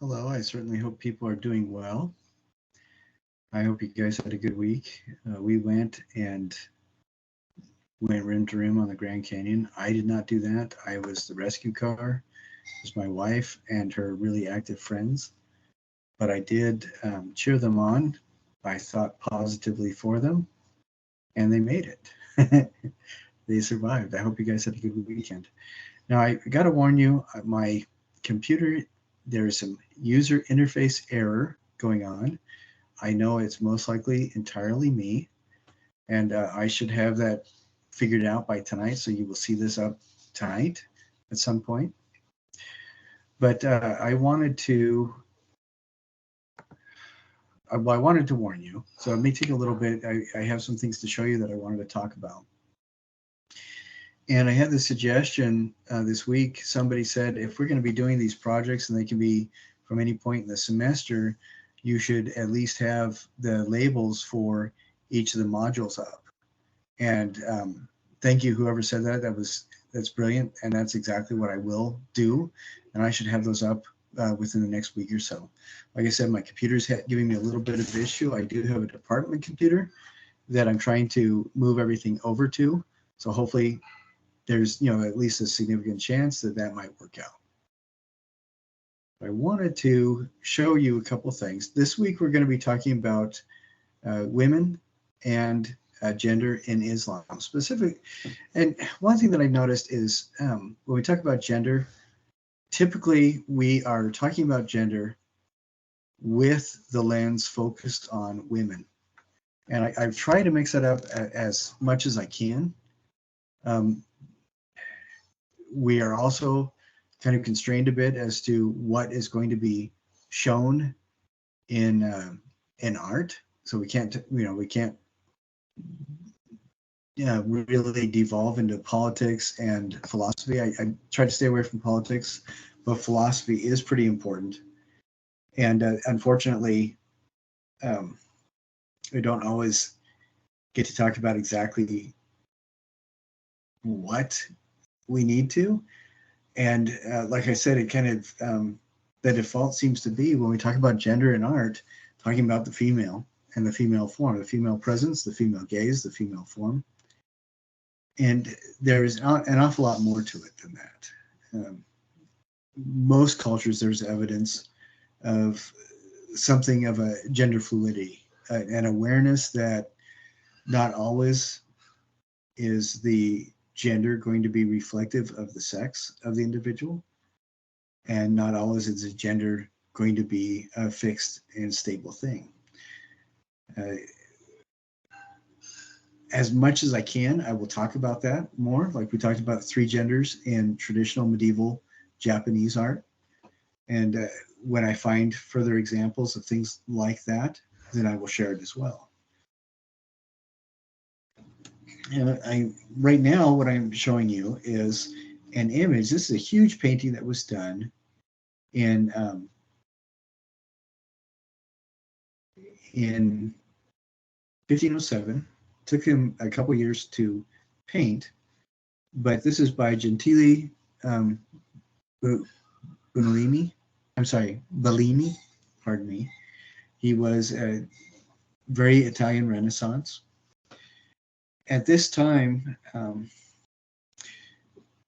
Hello, I certainly hope people are doing well. I hope you guys had a good week. We went rim to rim on the Grand Canyon. I did not do that. I was the rescue car. It was my wife and her really active friends. But I did cheer them on. I thought positively for them, and they made it. They survived. I hope you guys had a good weekend. Now, I got to warn you, my computer, there is some user interface error going on. I know it's most likely entirely me, and I should have that figured out by tonight. So you will see this up tonight at some point. But I wanted to warn you. So it may take a little bit. I have some things to show you that I wanted to talk about. And I had the suggestion this week. Somebody said if we're going to be doing these projects, and they can be from any point in the semester, you should at least have the labels for each of the modules up. And thank you, whoever said that. That's brilliant, and that's exactly what I will do. And I should have those up within the next week or so. Like I said, my computer's giving me a little bit of issue. I do have a department computer that I'm trying to move everything over to. So hopefully there's at least a significant chance that that might work out. I wanted to show you a couple things. This week we're going to be talking about women and gender in Islam specific. And one thing that I noticed is when we talk about gender, typically we are talking about gender with the lens focused on women. And I've tried to mix that up as much as I can. We are also kind of constrained a bit as to what is going to be shown in art. So we can't really devolve into politics and philosophy. I try to stay away from politics, but philosophy is pretty important. And unfortunately, we don't always get to talk about exactly what we need to. And like I said, it kind of the default seems to be when we talk about gender in art, talking about the female and the female form, the female presence, the female gaze, the female form. And there is an awful lot more to it than that. Most cultures, there's evidence of something of a gender fluidity, an awareness that not always is the gender going to be reflective of the sex of the individual, and not always is the gender going to be a fixed and stable thing. As much as I can, I will talk about that more, like we talked about 3 genders in traditional medieval Japanese art. And when I find further examples of things like that, then I will share it as well. And right now, what I'm showing you is an image. This is a huge painting that was done in 1507. Took him a couple years to paint, but this is by Gentile Bellini. Bellini. Pardon me. He was a very Italian Renaissance. At this time,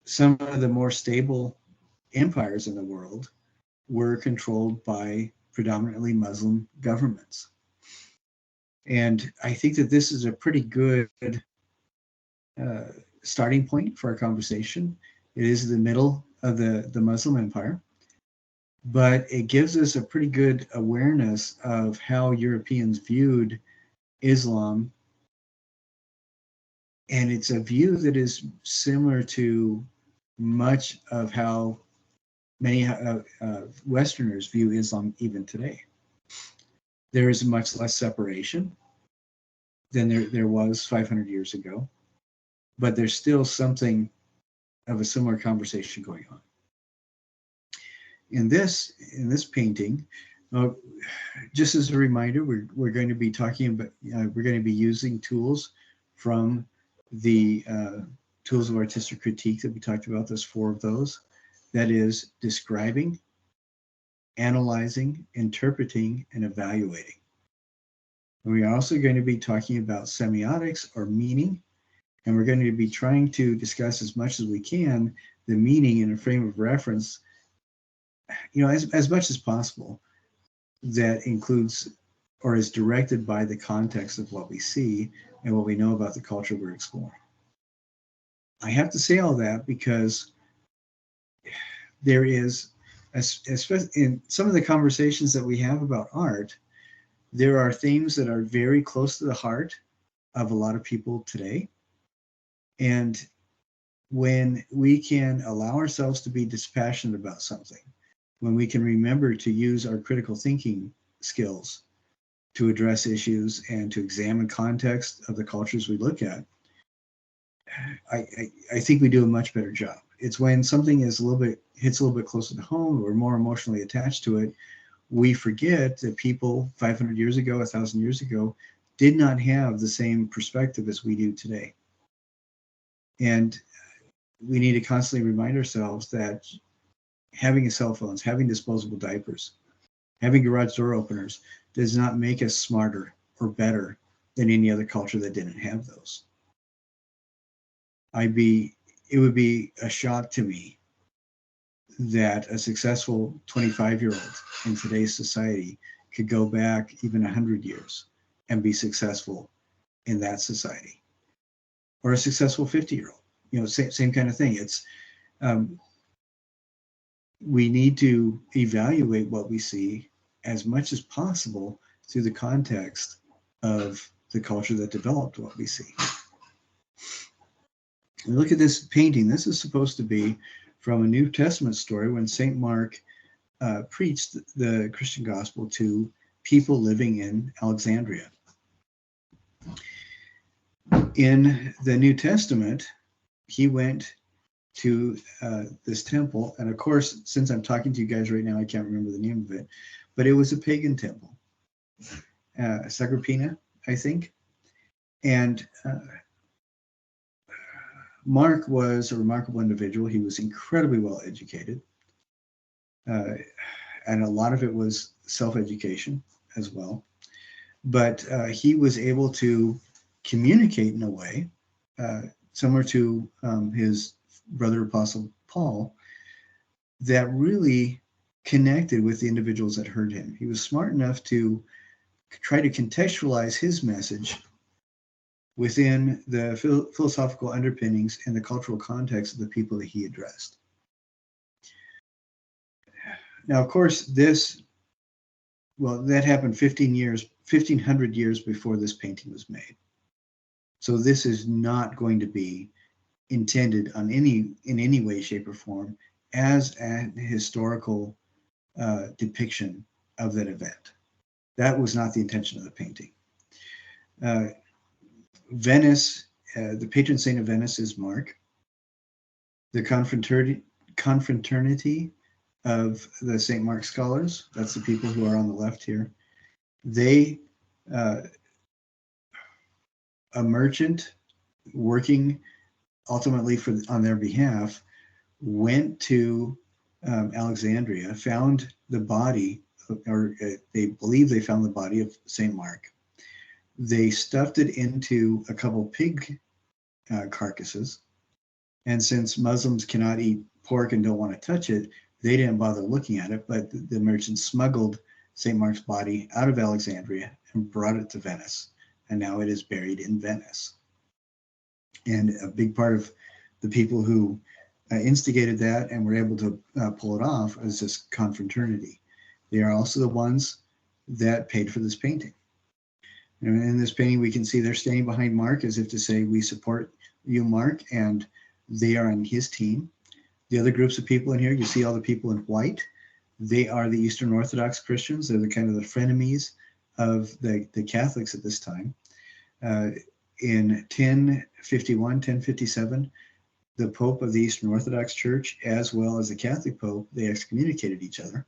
some of the more stable empires in the world were controlled by predominantly Muslim governments. And I think that this is a pretty good starting point for our conversation. It is the middle of the Muslim empire, but it gives us a pretty good awareness of how Europeans viewed Islam. And it's a view that is similar to much of how many Westerners view Islam even today. There is much less separation than there was 500 years ago, but there's still something of a similar conversation going on. In this painting, just as a reminder, we're going to be talking about we're going to be using tools from the tools of artistic critique that we talked about. There's 4 of those. That is describing, analyzing, interpreting, and evaluating. And we are also going to be talking about semiotics, or meaning, and we're going to be trying to discuss as much as we can the meaning in a frame of reference, as much as possible, that includes or is directed by the context of what we see and what we know about the culture we're exploring. I have to say all that because there is, especially in some of the conversations that we have about art, there are themes that are very close to the heart of a lot of people today. And when we can allow ourselves to be dispassionate about something, when we can remember to use our critical thinking skills to address issues and to examine context of the cultures we look at, I think we do a much better job. It's when something hits a little bit closer to home, we're more emotionally attached to it, we forget that people 500 years ago, 1,000 years ago, did not have the same perspective as we do today. And we need to constantly remind ourselves that having cell phones, having disposable diapers, having garage door openers does not make us smarter or better than any other culture that didn't have those. It would be a shock to me that a successful 25-year-old in today's society could go back even 100 years and be successful in that society, or a successful 50-year-old. Same kind of thing. It's we need to evaluate what we see as much as possible through the context of the culture that developed what we see. And look at this painting. This is supposed to be from a New Testament story when St. Mark preached the Christian gospel to people living in Alexandria. In the New Testament, he went to this temple, and of course, since I'm talking to you guys right now, I can't remember the name of it, but it was a pagan temple, Sagrapina, I think. And Mark was a remarkable individual. He was incredibly well educated, and a lot of it was self-education as well. But he was able to communicate in a way similar to his brother apostle Paul, that really connected with the individuals that heard him. He was smart enough to try to contextualize his message within the philosophical underpinnings and the cultural context of the people that he addressed. Now, of course, that happened 1,500 years before this painting was made. So this is not going to be intended in any way, shape, or form as a historical depiction of that event. That was not the intention of the painting. Venice, the patron saint of Venice is Mark. The confraternity of the St. Mark scholars, that's the people who are on the left here, they, a merchant working ultimately on their behalf, went to Alexandria, found the body, or they believe they found the body of St. Mark. They stuffed it into a couple pig carcasses. And since Muslims cannot eat pork and don't want to touch it, they didn't bother looking at it, but the merchants smuggled St. Mark's body out of Alexandria and brought it to Venice. And now it is buried in Venice. And a big part of the people who instigated that and were able to pull it off is this confraternity. They are also the ones that paid for this painting. And in this painting, we can see they're standing behind Mark as if to say, we support you, Mark, and they are on his team. The other groups of people in here, you see all the people in white. They are the Eastern Orthodox Christians. They're the kind of the frenemies of the Catholics at this time. In 1051, 1057, the Pope of the Eastern Orthodox Church, as well as the Catholic Pope, they excommunicated each other.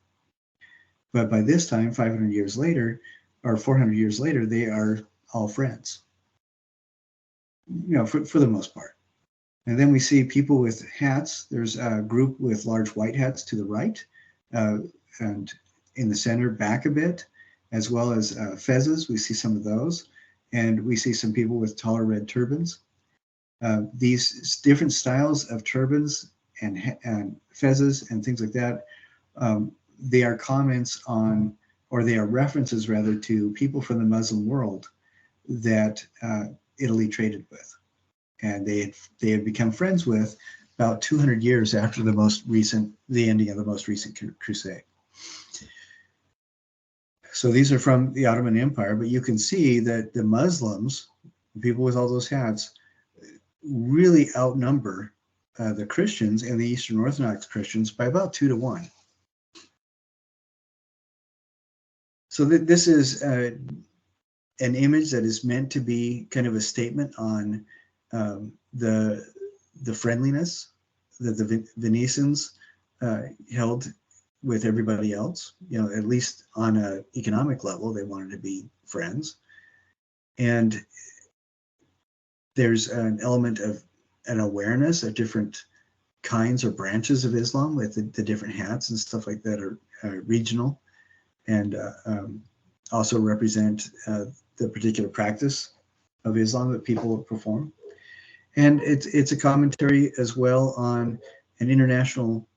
But by this time, 500 years later, or 400 years later, they are all friends, for the most part. And then we see people with hats. There's a group with large white hats to the right, and in the center back a bit, as well as fezzes. We see some of those, and we see some people with taller red turbans. These different styles of turbans and fezzes and things like that, they are comments on, or they are references rather, to people from the Muslim world that Italy traded with, and they had become friends with about 200 years after the ending of the most recent crusade. So these are from the Ottoman Empire, but you can see that the Muslims, people with all those hats, really outnumber the Christians and the Eastern Orthodox Christians by about 2 to 1. So this is an image that is meant to be kind of a statement on the friendliness that the Venetians held with everybody else. You know, at least on an economic level, they wanted to be friends. And there's an element of an awareness of different kinds or branches of Islam, with the different hats and stuff like that are regional, and also represent the particular practice of Islam that people perform. And it's a commentary as well on the international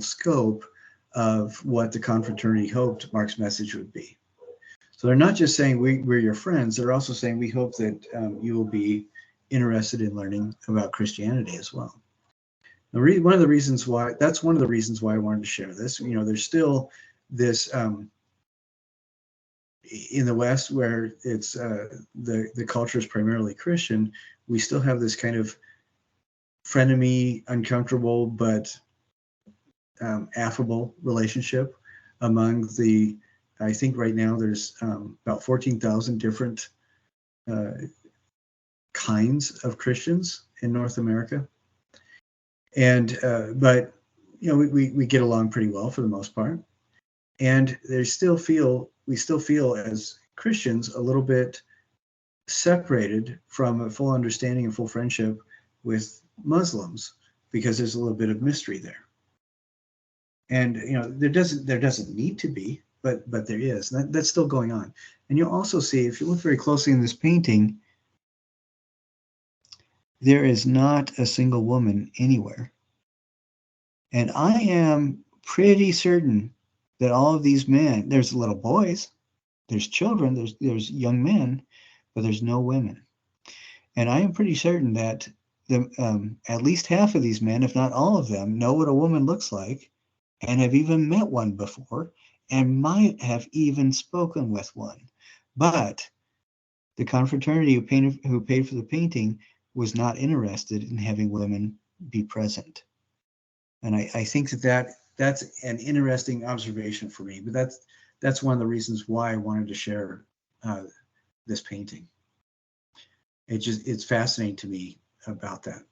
scope of what the confraternity hoped Mark's message would be. So they're not just saying we're your friends, they're also saying we hope that you will be interested in learning about Christianity as well. One of the reasons why I wanted to share this. You know, there's still this in the West, where it's the culture is primarily Christian. We still have this kind of frenemy, uncomfortable but affable relationship among the. I think right now there's about 14,000 different kinds of Christians in North America, and but you know we get along pretty well for the most part, and we still feel as Christians a little bit separated from a full understanding and full friendship with Muslims, because there's a little bit of mystery there, and you know there doesn't need to be, but there is. That's still going on. And you'll also see, if you look very closely in this painting, there is not a single woman anywhere. And I am pretty certain that all of these men, there's little boys, there's children, there's young men, but there's no women. And I am pretty certain that at least half of these men, if not all of them, know what a woman looks like and have even met one before and might have even spoken with one. But the confraternity who paid for the painting was not interested in having women be present. And I think that's an interesting observation for me. But that's one of the reasons why I wanted to share this painting. It's fascinating to me about that.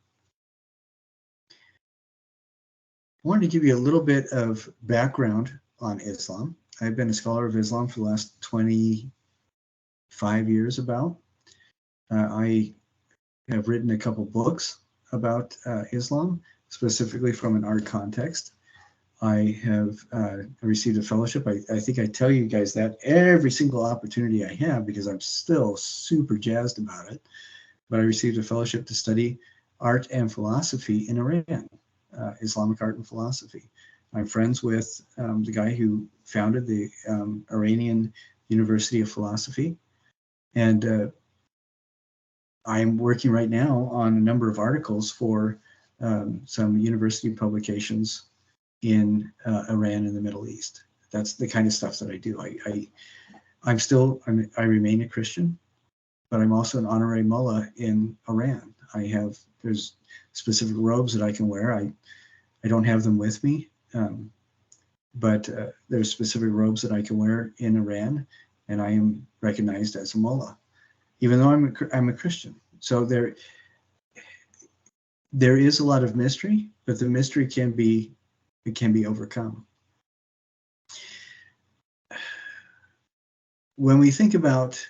I wanted to give you a little bit of background on Islam. I've been a scholar of Islam for the last 25 years about. I have written a couple books about Islam, specifically from an art context. I have received a fellowship. I think I tell you guys that every single opportunity I have, because I'm still super jazzed about it. But I received a fellowship to study art and philosophy in Iran, Islamic art and philosophy. I'm friends with the guy who founded the Iranian University of Philosophy. And I'm working right now on a number of articles for some university publications in Iran and the Middle East. That's the kind of stuff that I do. I remain a Christian, but I'm also an honorary mullah in Iran. There's specific robes that I can wear. I don't have them with me, but there's specific robes that I can wear in Iran, and I am recognized as a mullah, even though I'm a Christian. So there is a lot of mystery, but the mystery can be overcome. When we think about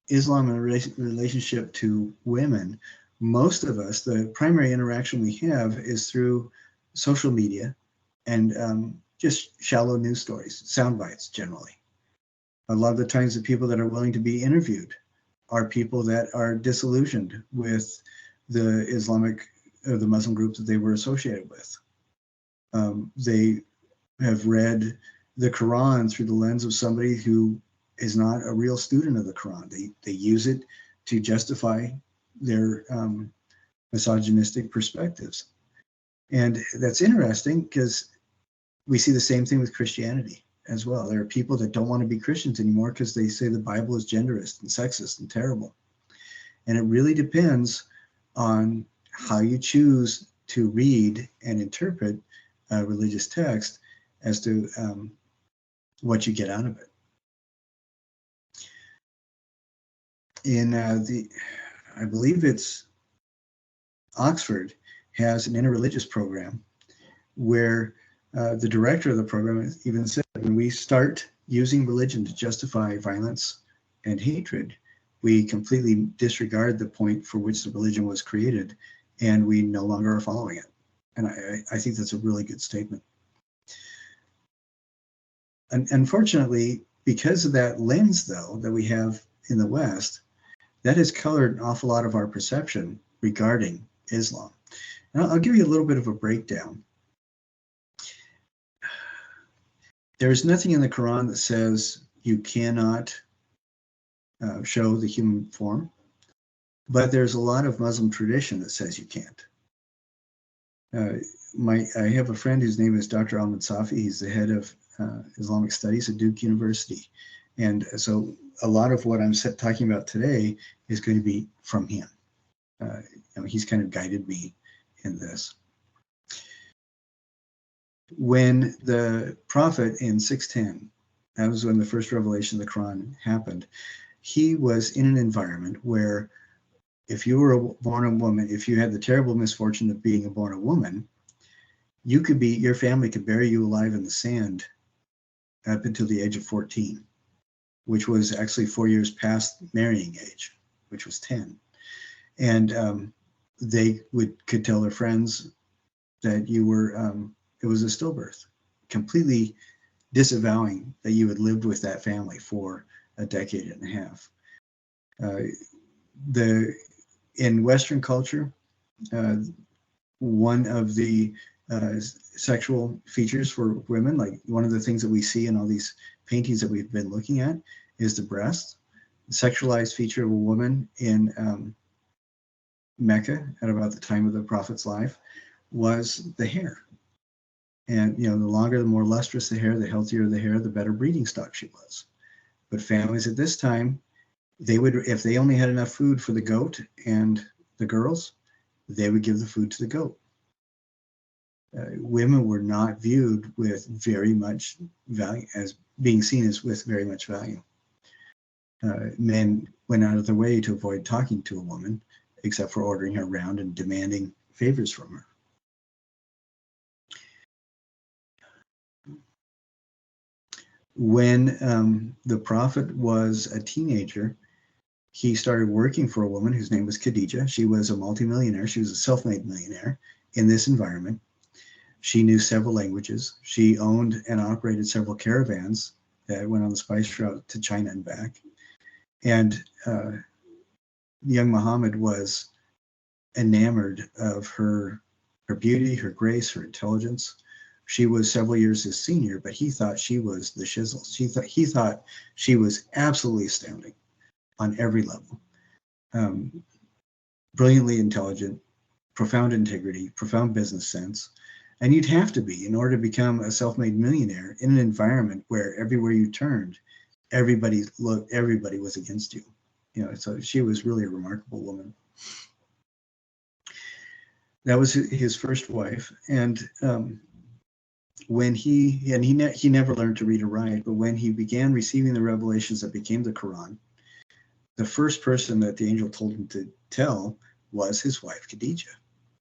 Islam in relationship to women, most of us, the primary interaction we have is through social media and just shallow news stories, sound bites generally. A lot of the times the people that are willing to be interviewed are people that are disillusioned with the the Muslim groups that they were associated with. They have read the Quran through the lens of somebody who is not a real student of the Quran. They use it to justify their misogynistic perspectives. And that's interesting because we see the same thing with Christianity as well. There are people that don't want to be Christians anymore because they say the Bible is genderist and sexist and terrible. And it really depends on how you choose to read and interpret a religious text as to what you get out of it. In I believe it's Oxford has an interreligious program where the director of the program even said, when we start using religion to justify violence and hatred, we completely disregard the point for which the religion was created, and we no longer are following it. And I think that's a really good statement. And unfortunately, because of that lens, though, that we have in the West, that has colored an awful lot of our perception regarding Islam. And I'll give you a little bit of a breakdown. There's nothing in the Quran that says you cannot show the human form, but there's a lot of Muslim tradition that says you can't. I have a friend whose name is Dr. Ahmed Safi. He's the head of Islamic Studies at Duke University. And so a lot of what I'm talking about today is going to be from him. He's kind of guided me in this. When the Prophet in 610, that was when the first revelation of the Quran happened, he was in an environment where if you were born a woman, if you had the terrible misfortune of being born a woman, your family could bury you alive in the sand up until the age of 14, which was actually 4 years past marrying age, which was 10. And they could tell their friends that you were, it was a stillbirth, completely disavowing that you had lived with that family for a decade and a half. In Western culture, one of the sexual features for women, like one of the things that we see in all these paintings that we've been looking at, is the breast. The sexualized feature of a woman in Mecca at about the time of the Prophet's life was the hair. And the longer, the more lustrous the hair, the healthier the hair, the better breeding stock she was. But families at this time, they would, if they only had enough food for the goat and the girls, they would give the food to the goat. Women were not viewed with very much value, as being seen as with very much value. Men went out of their way to avoid talking to a woman, except for ordering her around and demanding favors from her. When the Prophet was a teenager, he started working for a woman whose name was Khadija. She was a multimillionaire. She was a self-made millionaire in this environment. She knew several languages. She owned and operated several caravans that went on the spice route to China and back. And young Muhammad was enamored of her beauty, her grace, her intelligence. She was several years his senior, but he thought she was the shizzle. He thought she was absolutely astounding on every level. Brilliantly intelligent, profound integrity, profound business sense. And you'd have to be in order to become a self-made millionaire in an environment where everywhere you turned, everybody was against you. So she was really a remarkable woman. That was his first wife. And when he never learned to read or write, but when he began receiving the revelations that became the Quran, the first person that the angel told him to tell was his wife, Khadija.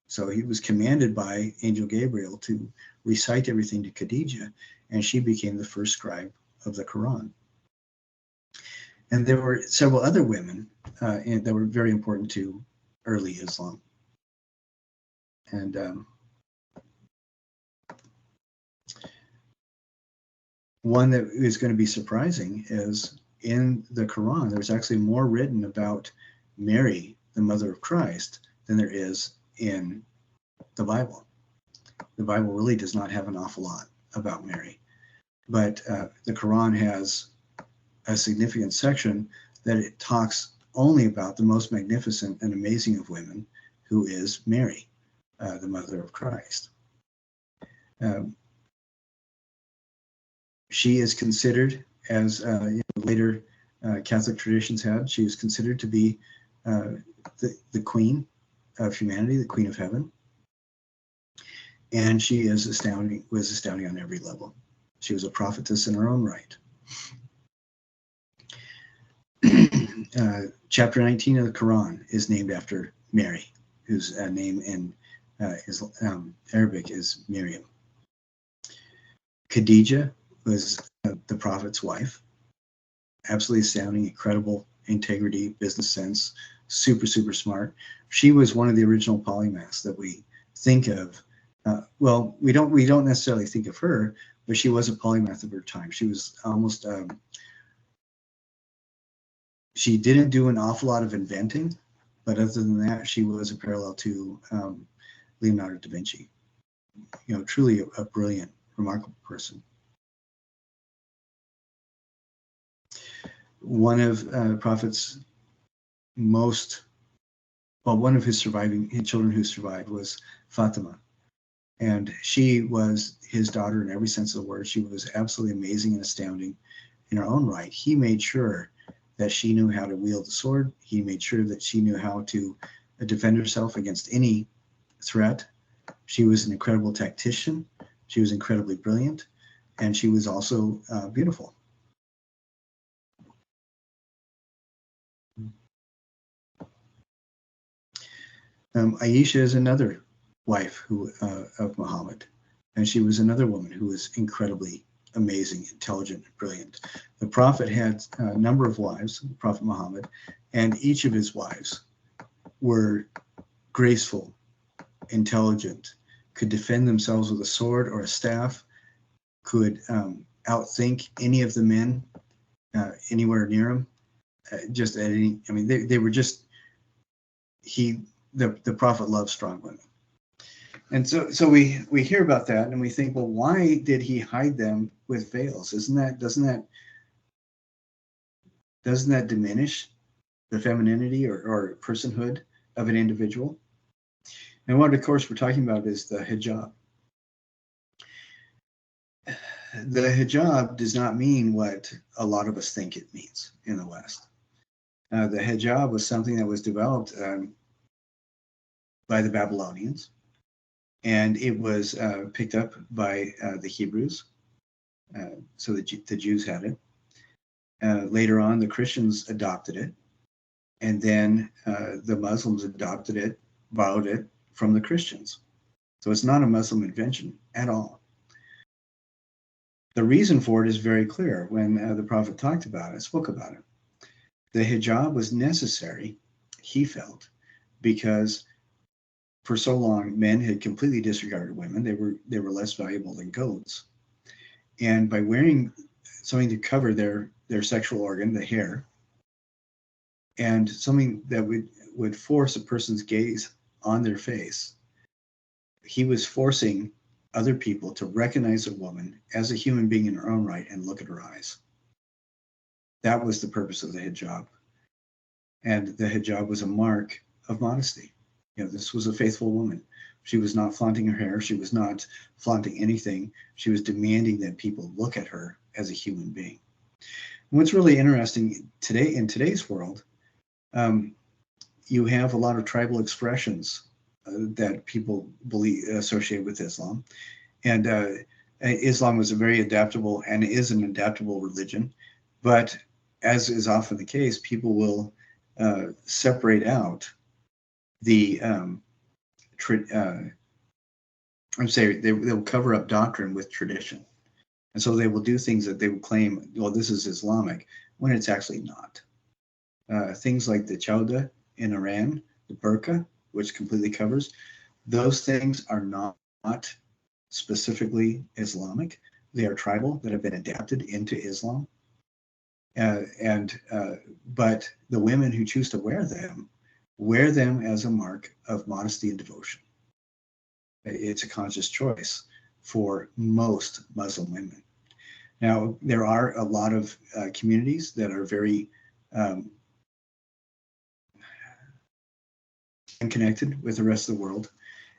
So he was commanded by Angel Gabriel to recite everything to Khadija, and she became the first scribe of the Quran. And there were several other women that were very important to early Islam. And one that is going to be surprising is in the Quran, there's actually more written about Mary, the mother of Christ, than there is in the Bible. The Bible really does not have an awful lot about Mary, but the Quran has a significant section that it talks only about the most magnificent and amazing of women, who is Mary, the mother of Christ. She is considered, as later Catholic traditions had, she was considered to be the queen of humanity, the queen of heaven. And she is was astounding on every level. She was a prophetess in her own right. Chapter 19 of the Quran is named after Mary, whose name in Arabic is Miriam. Khadijah was the prophet's wife. Absolutely astounding, incredible integrity, business sense, super, super smart. She was one of the original polymaths that we think of. Well, we don't necessarily think of her, but she was a polymath of her time. She was almost, she didn't do an awful lot of inventing, but other than that, she was a parallel to Leonardo da Vinci. Truly a brilliant, remarkable person. One of Prophet's one of his children who survived was Fatima. And she was his daughter in every sense of the word. She was absolutely amazing and astounding in her own right. He made sure that she knew how to wield the sword. He made sure that she knew how to defend herself against any threat. She was an incredible tactician. She was incredibly brilliant. And she was also beautiful. Aisha is another wife of Muhammad, and she was another woman who was incredibly amazing, intelligent, and brilliant. The Prophet had a number of wives, Prophet Muhammad, and each of his wives were graceful, intelligent, could defend themselves with a sword or a staff, could outthink any of the men anywhere near him. Just at any, I mean, they were just, the Prophet loved strong women. And so we hear about that and we think, well, why did he hide them with veils? Doesn't that diminish the femininity or personhood of an individual? And what, of course, we're talking about is the hijab. The hijab does not mean what a lot of us think it means in the West. The hijab was something that was developed by the Babylonians, and it was picked up by the Hebrews, so the Jews had it. Later on, the Christians adopted it, and then the Muslims adopted it, borrowed it from the Christians. So it's not a Muslim invention at all. The reason for it is very clear when the Prophet spoke about it. The hijab was necessary, he felt, because for so long men had completely disregarded women. They were less valuable than goats. And by wearing something to cover their sexual organ, the hair, and something that would force a person's gaze on their face, he was forcing other people to recognize a woman as a human being in her own right and look at her eyes. That was the purpose of the hijab. And the hijab was a mark of modesty. This was a faithful woman. She was not flaunting her hair. She was not flaunting anything. She was demanding that people look at her as a human being. And what's really interesting today, in today's world, you have a lot of tribal expressions that people associate with Islam. And Islam was a very adaptable and is an adaptable religion. But as is often the case, people will separate out the they'll cover up doctrine with tradition. And so they will do things that they will claim, well, this is Islamic, when it's actually not. Things like the chauda in Iran, the burqa, which completely covers, those things are not specifically Islamic. they are tribal, that have been adapted into Islam. But the women who choose to wear them as a mark of modesty and devotion. It's a conscious choice for most Muslim women. Now, there are a lot of communities that are very connected with the rest of the world.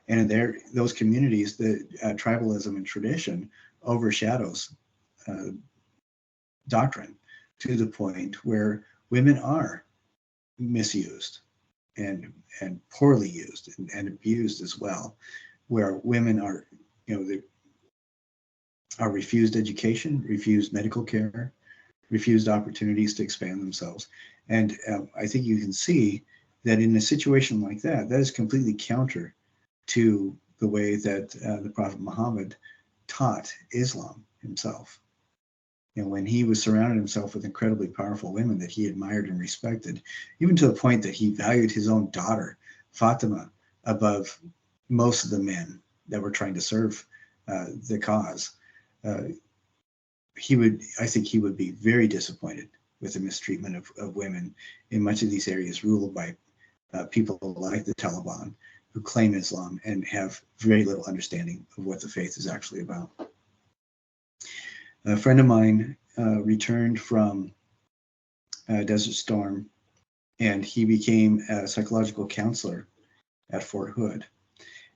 And in those communities, the tribalism and tradition overshadows doctrine to the point where women are misused and poorly used and abused as well, where women are, they are refused education, refused medical care, refused opportunities to expand themselves. And I think you can see that in a situation like that, that is completely counter to the way that the Prophet Muhammad taught Islam himself. When he was surrounding himself with incredibly powerful women that he admired and respected, even to the point that he valued his own daughter, Fatima, above most of the men that were trying to serve the cause, I think he would be very disappointed with the mistreatment of women in much of these areas ruled by people like the Taliban, who claim Islam and have very little understanding of what the faith is actually about. A friend of mine returned from Desert Storm, and he became a psychological counselor at Fort Hood.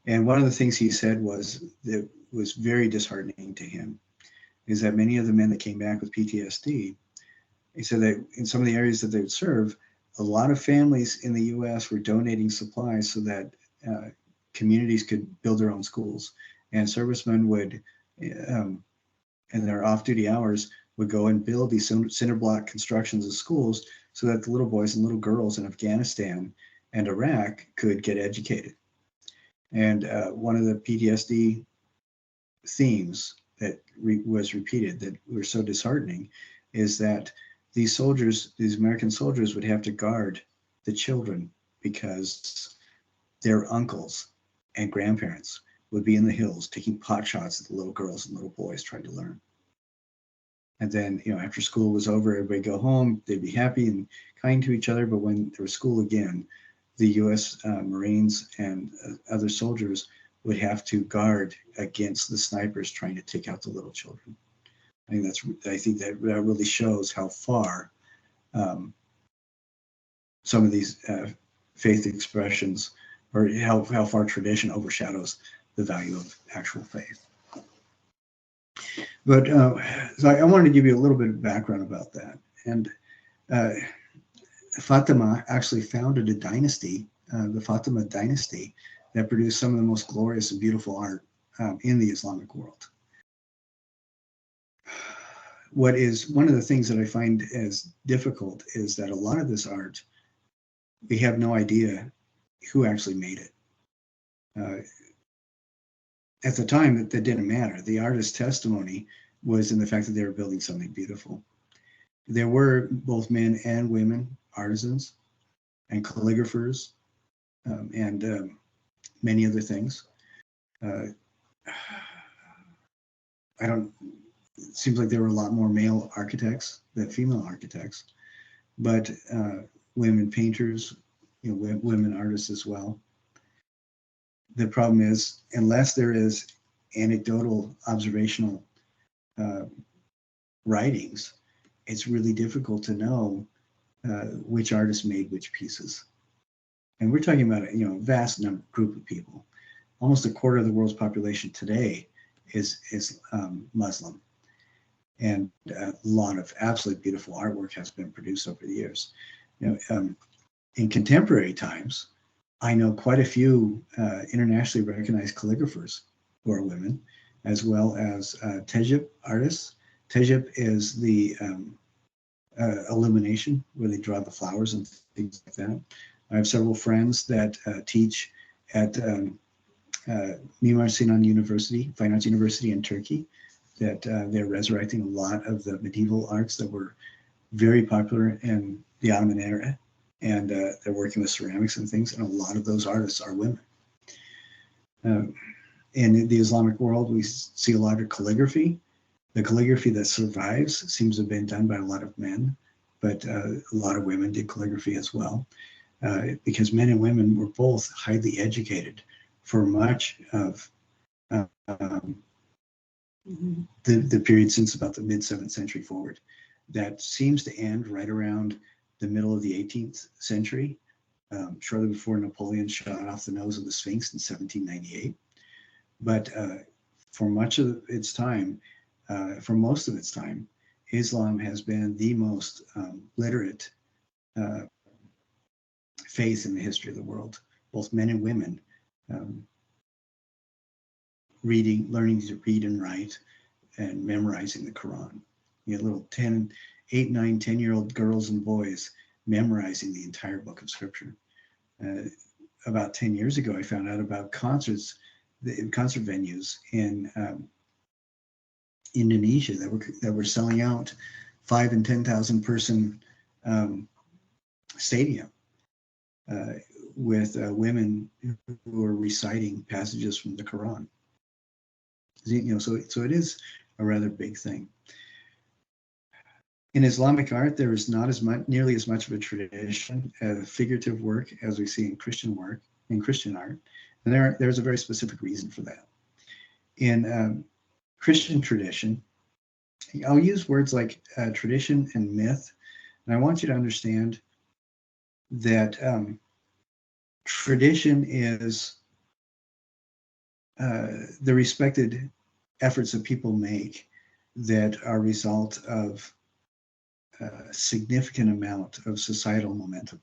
And one of the things he said was that was very disheartening to him is that many of the men that came back with PTSD, he said that in some of the areas that they would serve, a lot of families in the U.S. were donating supplies so that communities could build their own schools, and servicemen would, in their off-duty hours, would go and build these cinder block constructions of schools so that the little boys and little girls in Afghanistan and Iraq could get educated. And one of the PTSD themes that was repeated that were so disheartening is that these American soldiers would have to guard the children because their uncles and grandparents would be in the hills taking pot shots at the little girls and little boys trying to learn. And then, after school was over, everybody go home, they'd be happy and kind to each other. But when there was school again, the U.S. Marines and other soldiers would have to guard against the snipers trying to take out the little children. I think that really shows how far some of these faith expressions, or how far tradition overshadows the value of actual faith. But so I wanted to give you a little bit of background about that. And Fatima actually founded a dynasty, the Fatima dynasty, that produced some of the most glorious and beautiful art in the Islamic world. What is one of the things that I find as difficult is that a lot of this art, we have no idea who actually made it. At the time, that didn't matter. The artist's testimony was in the fact that they were building something beautiful. There were both men and women artisans and calligraphers and many other things. It seems like there were a lot more male architects than female architects, but women painters, women artists as well. The problem is, unless there is anecdotal observational writings, it's really difficult to know which artist made which pieces. And we're talking about a vast group of people. Almost a quarter of the world's population today is Muslim, and a lot of absolutely beautiful artwork has been produced over the years. In contemporary times, I know quite a few internationally recognized calligraphers who are women, as well as Tejib artists. Tejib is the illumination, where they draw the flowers and things like that. I have several friends that teach at Mimar Sinan University, Fine Arts University in Turkey, that they're resurrecting a lot of the medieval arts that were very popular in the Ottoman era. And they're working with ceramics and things, and a lot of those artists are women. In the Islamic world, we see a lot of calligraphy, The calligraphy that survives seems to have been done by a lot of men, but a lot of women did calligraphy as well, because men and women were both highly educated for much of um, the period since about the mid 7th century forward. That seems to end right around the middle of the 18th century, shortly before Napoleon shot off the nose of the Sphinx in 1798. But for much of its time, for most of its time, Islam has been the most literate faith in the history of the world. Both men and women um, learning to read and write, and memorizing the Quran. You know, little 10, 8, 9, 10-year-old girls and boys memorizing the entire book of Scripture. About 10 years ago, I found out about concert venues in Indonesia that were selling out 5,000 and 10,000 person stadium with women who were reciting passages from the Quran. You know, so it is a rather big thing. In Islamic art, there is not nearly as much of a tradition of figurative work as we see in Christian art, and there's a very specific reason for that. In Christian tradition, I'll use words like tradition and myth, and I want you to understand that tradition is the respected efforts that people make that are a result of a significant amount of societal momentum.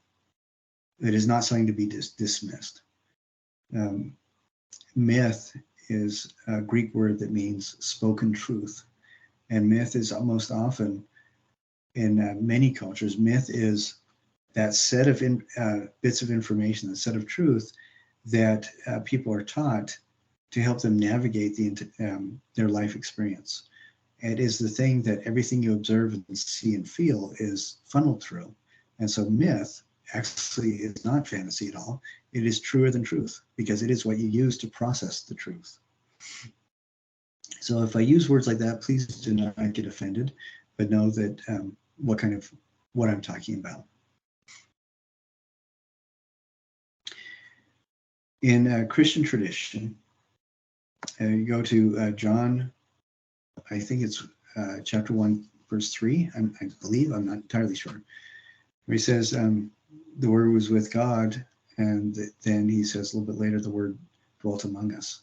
It is not something to be dismissed. Myth is a Greek word that means spoken truth. And myth is most often, in many cultures, myth is that set of bits of information, that set of truth that people are taught to help them navigate their life experience. It is the thing that everything you observe and see and feel is funneled through. And so myth actually is not fantasy at all. It is truer than truth, because it is what you use to process the truth. So if I use words like that, please do not get offended, but know that what I'm talking about. In Christian tradition, you go to John, I think it's chapter 1, verse 3, I believe, I'm not entirely sure, where he says, the Word was with God, and then he says a little bit later, the Word dwelt among us.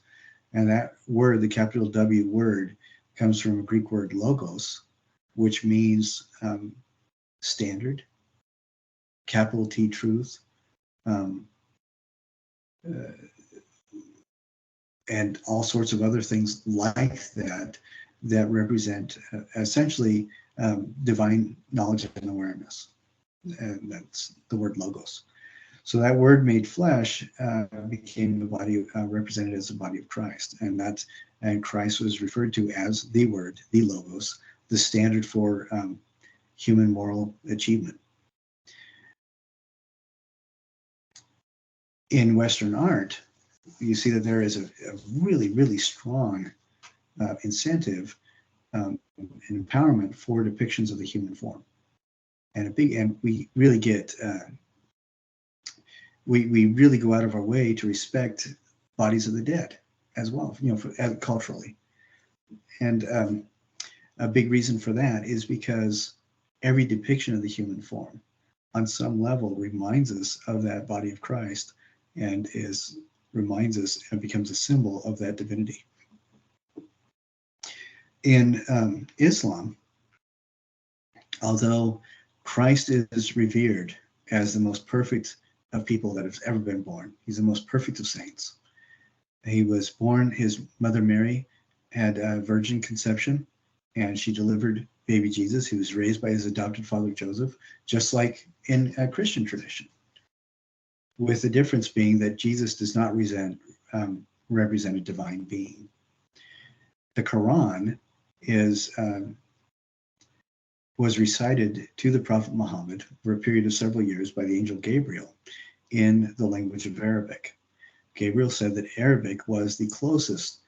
And that word, the capital W word, comes from a Greek word logos, which means standard, capital T truth, and all sorts of other things like that represent essentially divine knowledge and awareness. And that's the word logos. So that word made flesh became the body, represented as the body of Christ. And Christ was referred to as the word, the logos, the standard for human moral achievement. In Western art, you see that there is a really, really strong incentive and empowerment for depictions of the human form. And we really get, we really go out of our way to respect bodies of the dead as well, you know, culturally. And a big reason for that is because every depiction of the human form on some level reminds us of that body of Christ, and reminds us and becomes a symbol of that divinity. In Islam, although Christ is revered as the most perfect of people that have ever been born, he's the most perfect of saints. He was born, his mother Mary had a virgin conception, and she delivered baby Jesus, who was raised by his adopted father Joseph, just like in a Christian tradition, with the difference being that Jesus does not represent a divine being. The Quran was recited to the Prophet Muhammad for a period of several years by the angel Gabriel in the language of Arabic. Gabriel said that Arabic was the closest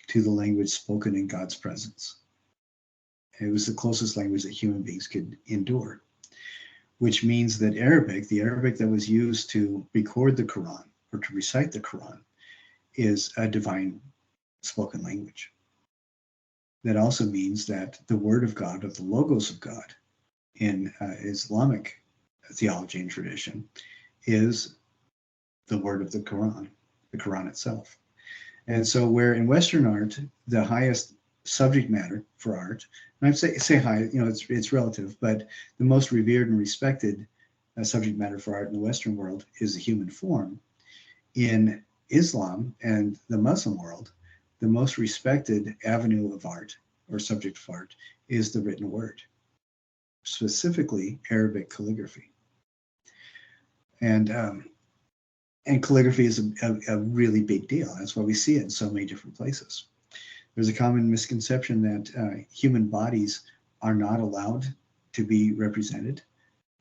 to the language spoken in God's presence. It was the closest language that human beings could endure, which means that Arabic, the Arabic that was used to record the Quran or to recite the Quran, is a divine spoken language. That also means that the word of God, or the logos of God in Islamic theology and tradition, is the word of the Quran itself. And so where in Western art, the highest subject matter for art, and I'd say high, it's relative, but the most revered and respected subject matter for art in the Western world is the human form. In Islam and the Muslim world, the most respected avenue of art or subject of art is the written word, specifically Arabic calligraphy. And calligraphy is a really big deal. That's why we see it in so many different places. There's a common misconception that human bodies are not allowed to be represented,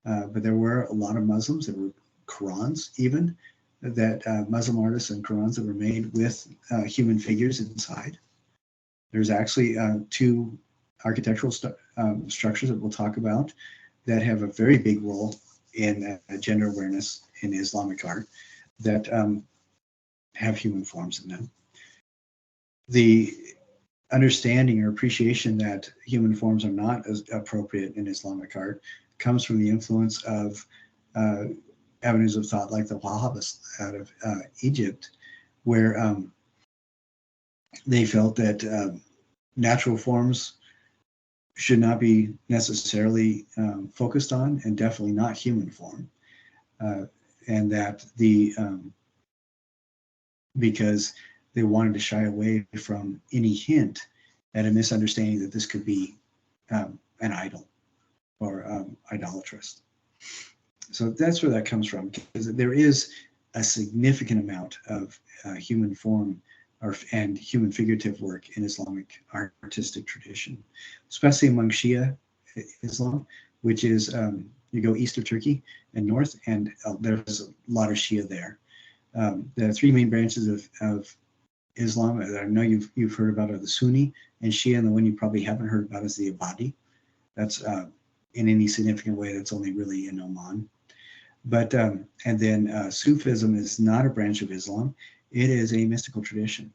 but there were a lot of Muslims, there were Qurans even, that Muslim artists and Qurans that were made with human figures inside. There's actually two architectural structures that we'll talk about that have a very big role in gender awareness in Islamic art that have human forms in them. The understanding or appreciation that human forms are not as appropriate in Islamic art comes from the influence of avenues of thought like the Wahhabists out of Egypt, where they felt that natural forms should not be necessarily focused on, and definitely not human form, and that because they wanted to shy away from any hint at a misunderstanding that this could be an idol or idolatrous. So that's where that comes from, because there is a significant amount of human form and human figurative work in Islamic artistic tradition, especially among Shia Islam, which is, you go east of Turkey and north, and there's a lot of Shia there. The three main branches of Islam that I know you've heard about are the Sunni and Shia, and the one you probably haven't heard about is the Ibadi. That's in any significant way, that's only really in Oman. But and then Sufism is not a branch of Islam. It is a mystical tradition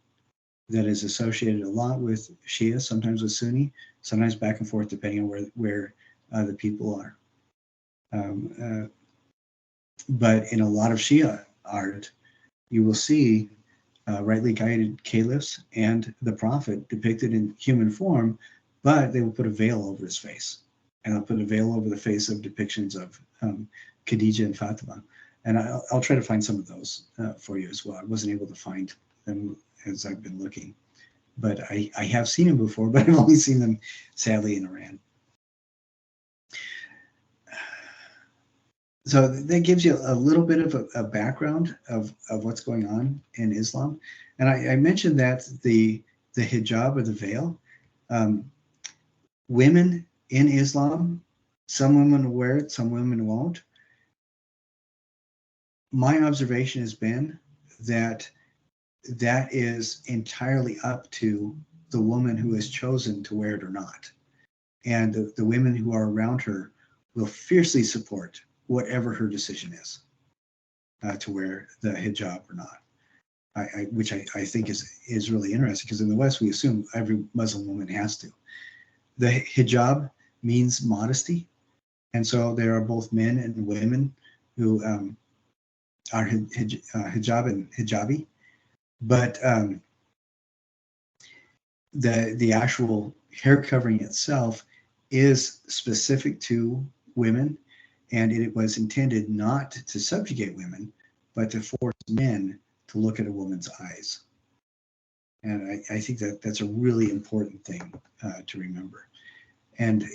that is associated a lot with Shia, sometimes with Sunni, sometimes back and forth depending on where the people are. But in a lot of Shia art, you will see rightly guided caliphs and the prophet depicted in human form, but they will put a veil over his face, and they'll put a veil over the face of depictions of Khadija and Fatima. And I'll try to find some of those for you as well. I wasn't able to find them as I've been looking, but I have seen them before, but I've only seen them sadly in Iran. So that gives you a little bit of a background of what's going on in Islam. And I mentioned that the hijab or the veil, women in Islam, some women will wear it, some women won't. My observation has been that that is entirely up to the woman who has chosen to wear it or not. And the women who are around her will fiercely support whatever her decision is to wear the hijab or not, which I think is really interesting, because in the West we assume every Muslim woman has to. The hijab means modesty, and so there are both men and women who are hijab and hijabi, but the actual hair covering itself is specific to women, and it was intended not to subjugate women, but to force men to look at a woman's eyes. And I think that that's a really important thing to remember. And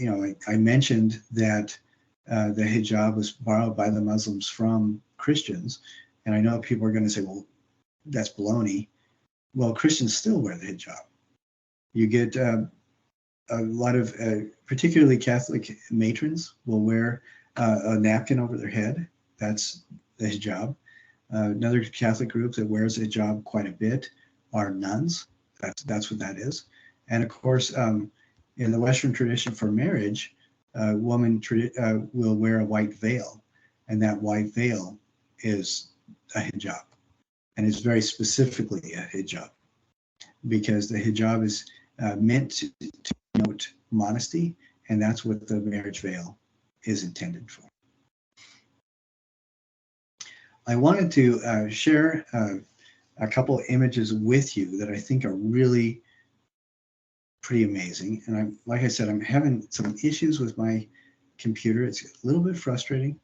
I mentioned that the hijab was borrowed by the Muslims from Christians, and I know people are going to say, well, that's baloney. Well, Christians still wear the hijab. You get a lot of, particularly Catholic matrons will wear a napkin over their head. That's the hijab. Another Catholic group that wears a hijab quite a bit are nuns. That's what that is. And of course, In the Western tradition for marriage, a woman will wear a white veil, and that white veil is a hijab, and it's very specifically a hijab because the hijab is meant to denote modesty, and that's what the marriage veil is intended for. I wanted to share a couple of images with you that I think are really pretty amazing. And like I said, I'm having some issues with my computer. It's a little bit frustrating,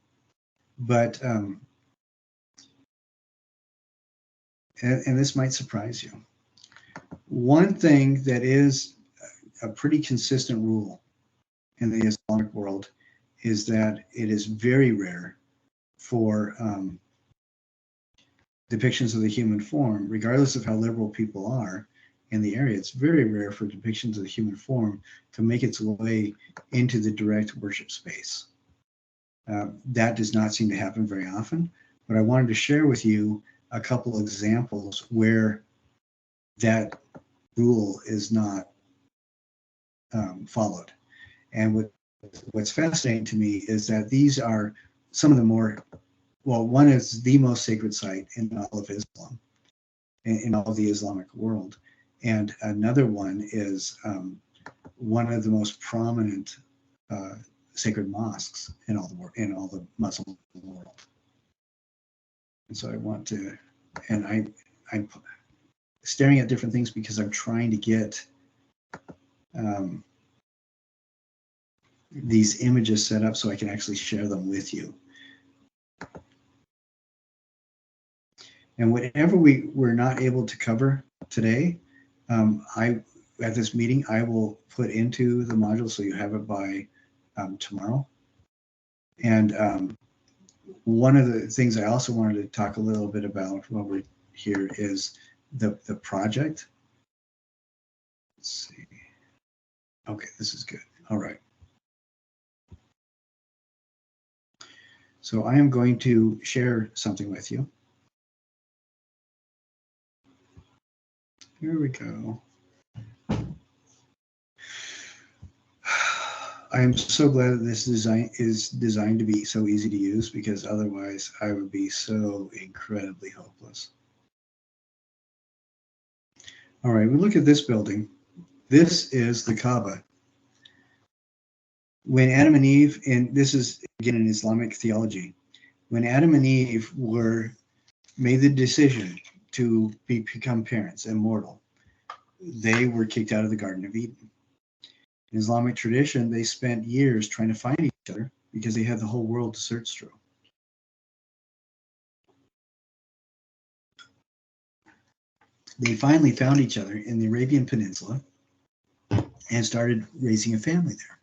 but and this might surprise you. One thing that is a pretty consistent rule in the Islamic world is that it is very rare for depictions of the human form, regardless of how liberal people are in the area. It's very rare for depictions of the human form to make its way into the direct worship space. That does not seem to happen very often, but I wanted to share with you a couple of examples where that rule is not followed. And what's fascinating to me is that these are some of the more, well, one is the most sacred site in all of Islam, in all of the Islamic world. And another one is one of the most prominent sacred mosques in all the Muslim world. And so I want to, and I'm staring at different things because I'm trying to get these images set up so I can actually share them with you. And whatever we're not able to cover today, at this meeting, I will put into the module so you have it by tomorrow. And one of the things I also wanted to talk a little bit about while we're here is the project. Let's see. Okay, this is good. All right. So I am going to share something with you. Here we go. I am so glad that this design is designed to be so easy to use, because otherwise I would be so incredibly hopeless. All right, we look at this building. This is the Kaaba. When Adam and Eve, and this is again in Islamic theology, when Adam and Eve made the decision to become parents and mortal, they were kicked out of the Garden of Eden. In Islamic tradition, they spent years trying to find each other because they had the whole world to search through. They finally found each other in the Arabian Peninsula and started raising a family there.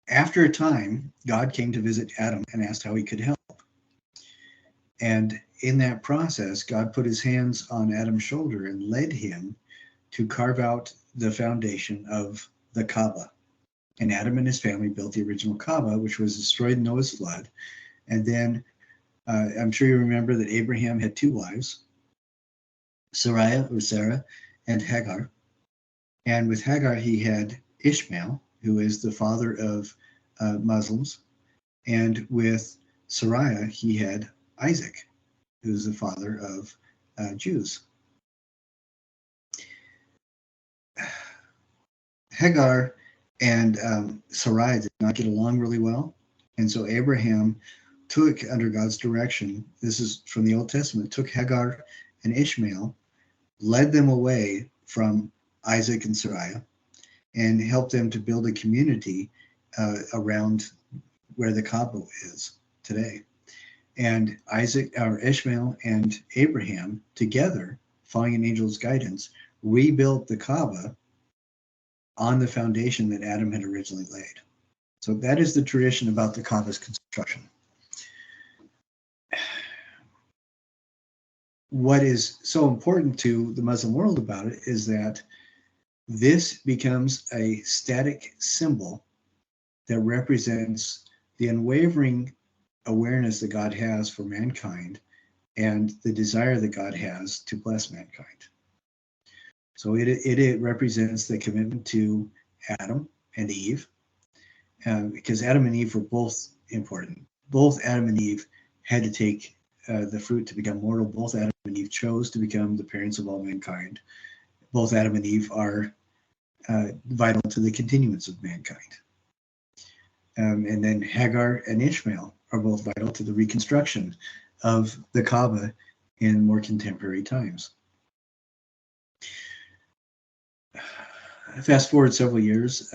After a time, God came to visit Adam and asked how he could help. And in that process, God put his hands on Adam's shoulder and led him to carve out the foundation of the Kaaba. And Adam and his family built the original Kaaba, which was destroyed in Noah's flood. And then I'm sure you remember that Abraham had two wives, Sarah, and Hagar. And with Hagar, he had Ishmael, who is the father of Muslims. And with Sarai, he had Isaac, who is the father of Jews. Hagar and Sarai did not get along really well. And so Abraham took, under God's direction, this is from the Old Testament, took Hagar and Ishmael, led them away from Isaac and Sarai, and helped them to build a community around where the Kaaba is today. And Ishmael and Abraham together, following an angel's guidance, rebuilt the Kaaba on the foundation that Adam had originally laid. So that is the tradition about the Kaaba's construction. What is so important to the Muslim world about it is that this becomes a static symbol that represents the unwavering awareness that God has for mankind and the desire that God has to bless mankind. So it represents the commitment to Adam and Eve, because Adam and Eve were both important. Both Adam and Eve had to take the fruit to become mortal. Both Adam and Eve chose to become the parents of all mankind. Both Adam and Eve are vital to the continuance of mankind. And then Hagar and Ishmael are both vital to the reconstruction of the Kaaba in more contemporary times. Fast forward several years,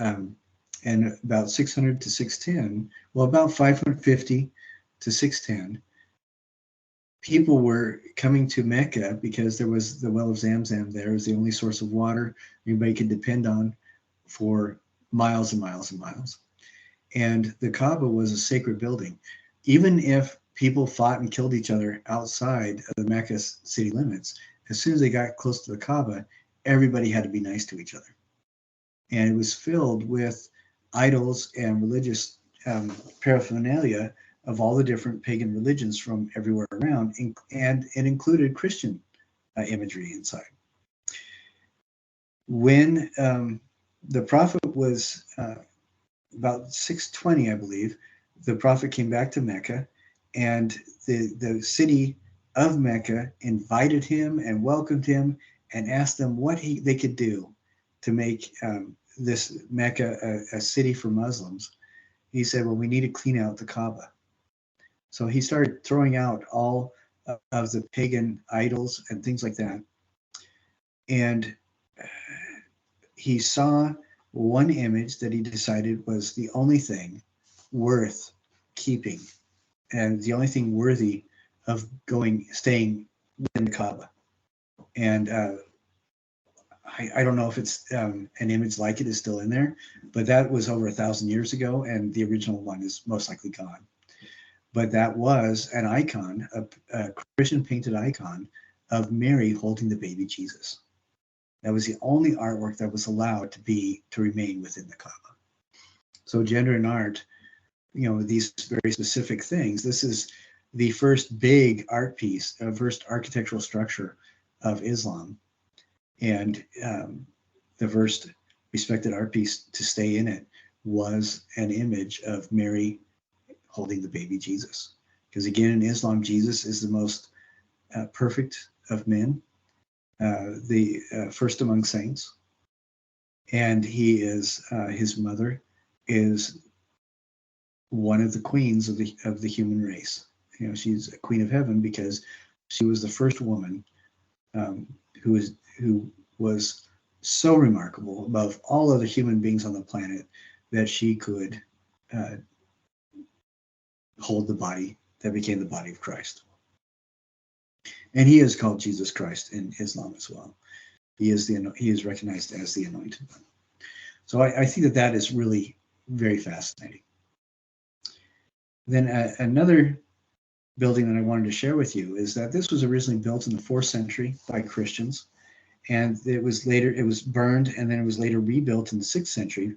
and about 600 to 610, well, about 550 to 610, people were coming to Mecca because there was the well of Zamzam there. It was the only source of water anybody could depend on for miles and miles and miles. And the Kaaba was a sacred building. Even if people fought and killed each other outside of the Mecca city limits, as soon as they got close to the Kaaba, everybody had to be nice to each other. And it was filled with idols and religious paraphernalia of all the different pagan religions from everywhere around, and it included Christian imagery inside. When the prophet was about 620, I believe, the prophet came back to Mecca, and the city of Mecca invited him and welcomed him and asked them what they could do to make this Mecca a city for Muslims. He said, well, we need to clean out the Kaaba. So he started throwing out all of the pagan idols and things like that. And he saw one image that he decided was the only thing worth keeping and the only thing worthy of staying in the Kaaba. And I don't know if it's an image like it is still in there, but that was over 1,000 years ago, and the original one is most likely gone. But that was an icon, a Christian painted icon of Mary holding the baby Jesus. That was the only artwork that was allowed to remain within the Kaaba. So gender and art, these very specific things. This is the first big art piece, first architectural structure of Islam, and the first respected art piece to stay in it was an image of Mary holding the baby Jesus. Because again, in Islam, Jesus is the most perfect of men, the first among saints, and his mother is one of the queens of the human race. She's a queen of heaven because she was the first woman who was so remarkable above all other human beings on the planet that she could hold the body that became the body of Christ. And he is called Jesus Christ in Islam as well. He is recognized as the Anointed One. So I think that is really very fascinating. Then another building that I wanted to share with you is that this was originally built in the 4th century by Christians, and it was burned, and then it was later rebuilt in the 6th century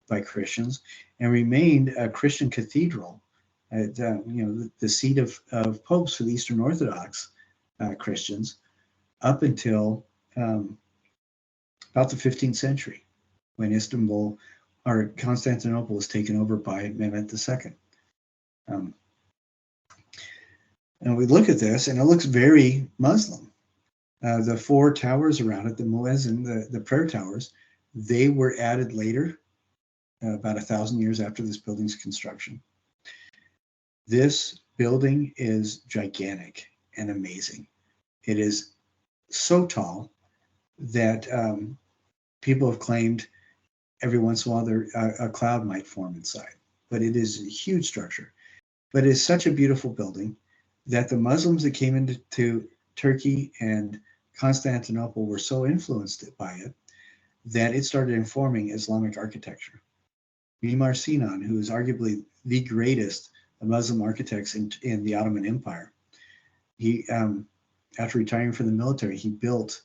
by Christians, and remained a Christian cathedral, at the seat of popes for the Eastern Orthodox Christians, up until about the 15th century, when Istanbul or Constantinople was taken over by Mehmet II. And we look at this, and it looks very Muslim. The 4 towers around it, the muezzin, the prayer towers, they were added later, about 1,000 years after this building's construction. This building is gigantic and amazing. It is so tall that people have claimed every once in a while a cloud might form inside. But it is a huge structure. But it is such a beautiful building that the Muslims that came into Turkey and Constantinople were so influenced by it that it started informing Islamic architecture. Mimar Sinan, who is arguably the greatest Muslim architects in the Ottoman Empire, he, after retiring from the military, he built,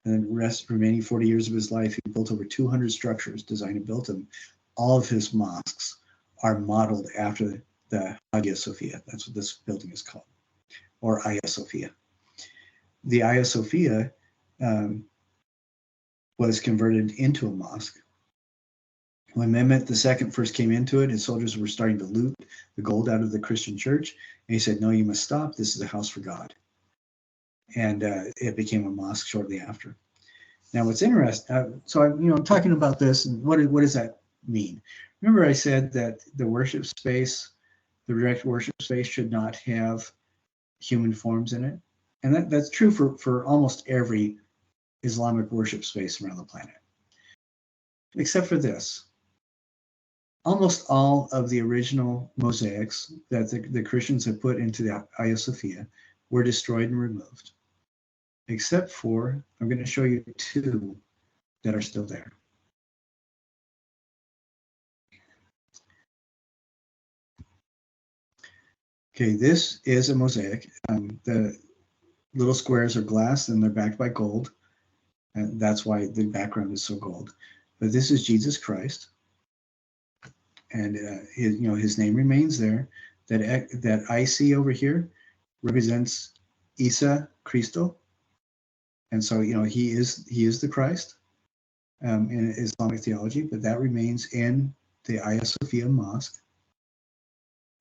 and the remaining 40 years of his life, he built over 200 structures, designed and built them. All of his mosques are modeled after the Hagia Sophia. That's what this building is called, or Hagia Sophia. The Hagia Sophia was converted into a mosque. When Mehmet II first came into it, his soldiers were starting to loot the gold out of the Christian church, and he said, "No, you must stop. This is a house for God." And it became a mosque shortly after. Now, what's interesting, so I'm talking about this, and what does that mean? Remember, I said that the worship space, the direct worship space, should not have human forms in it, and that's true for almost every Islamic worship space around the planet, except for this. Almost all of the original mosaics that the Christians have put into the Hagia Sophia were destroyed and removed, except for, I'm going to show you two that are still there. Okay, this is a mosaic. The little squares are glass and they're backed by gold. And that's why the background is so gold. But this is Jesus Christ. And his name remains there. That I see over here represents Isa Christo. And so, he is the Christ in Islamic theology, but that remains in the Hagia Sophia Mosque.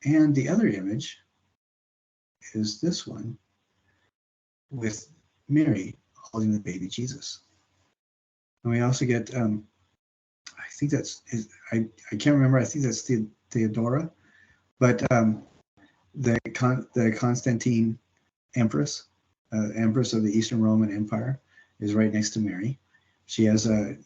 And the other image is this one with Mary holding the baby Jesus. And we also get, I think that's, I can't remember, I think that's Theodora, but the Constantine Empress, Empress of the Eastern Roman Empire, is right next to Mary. She has a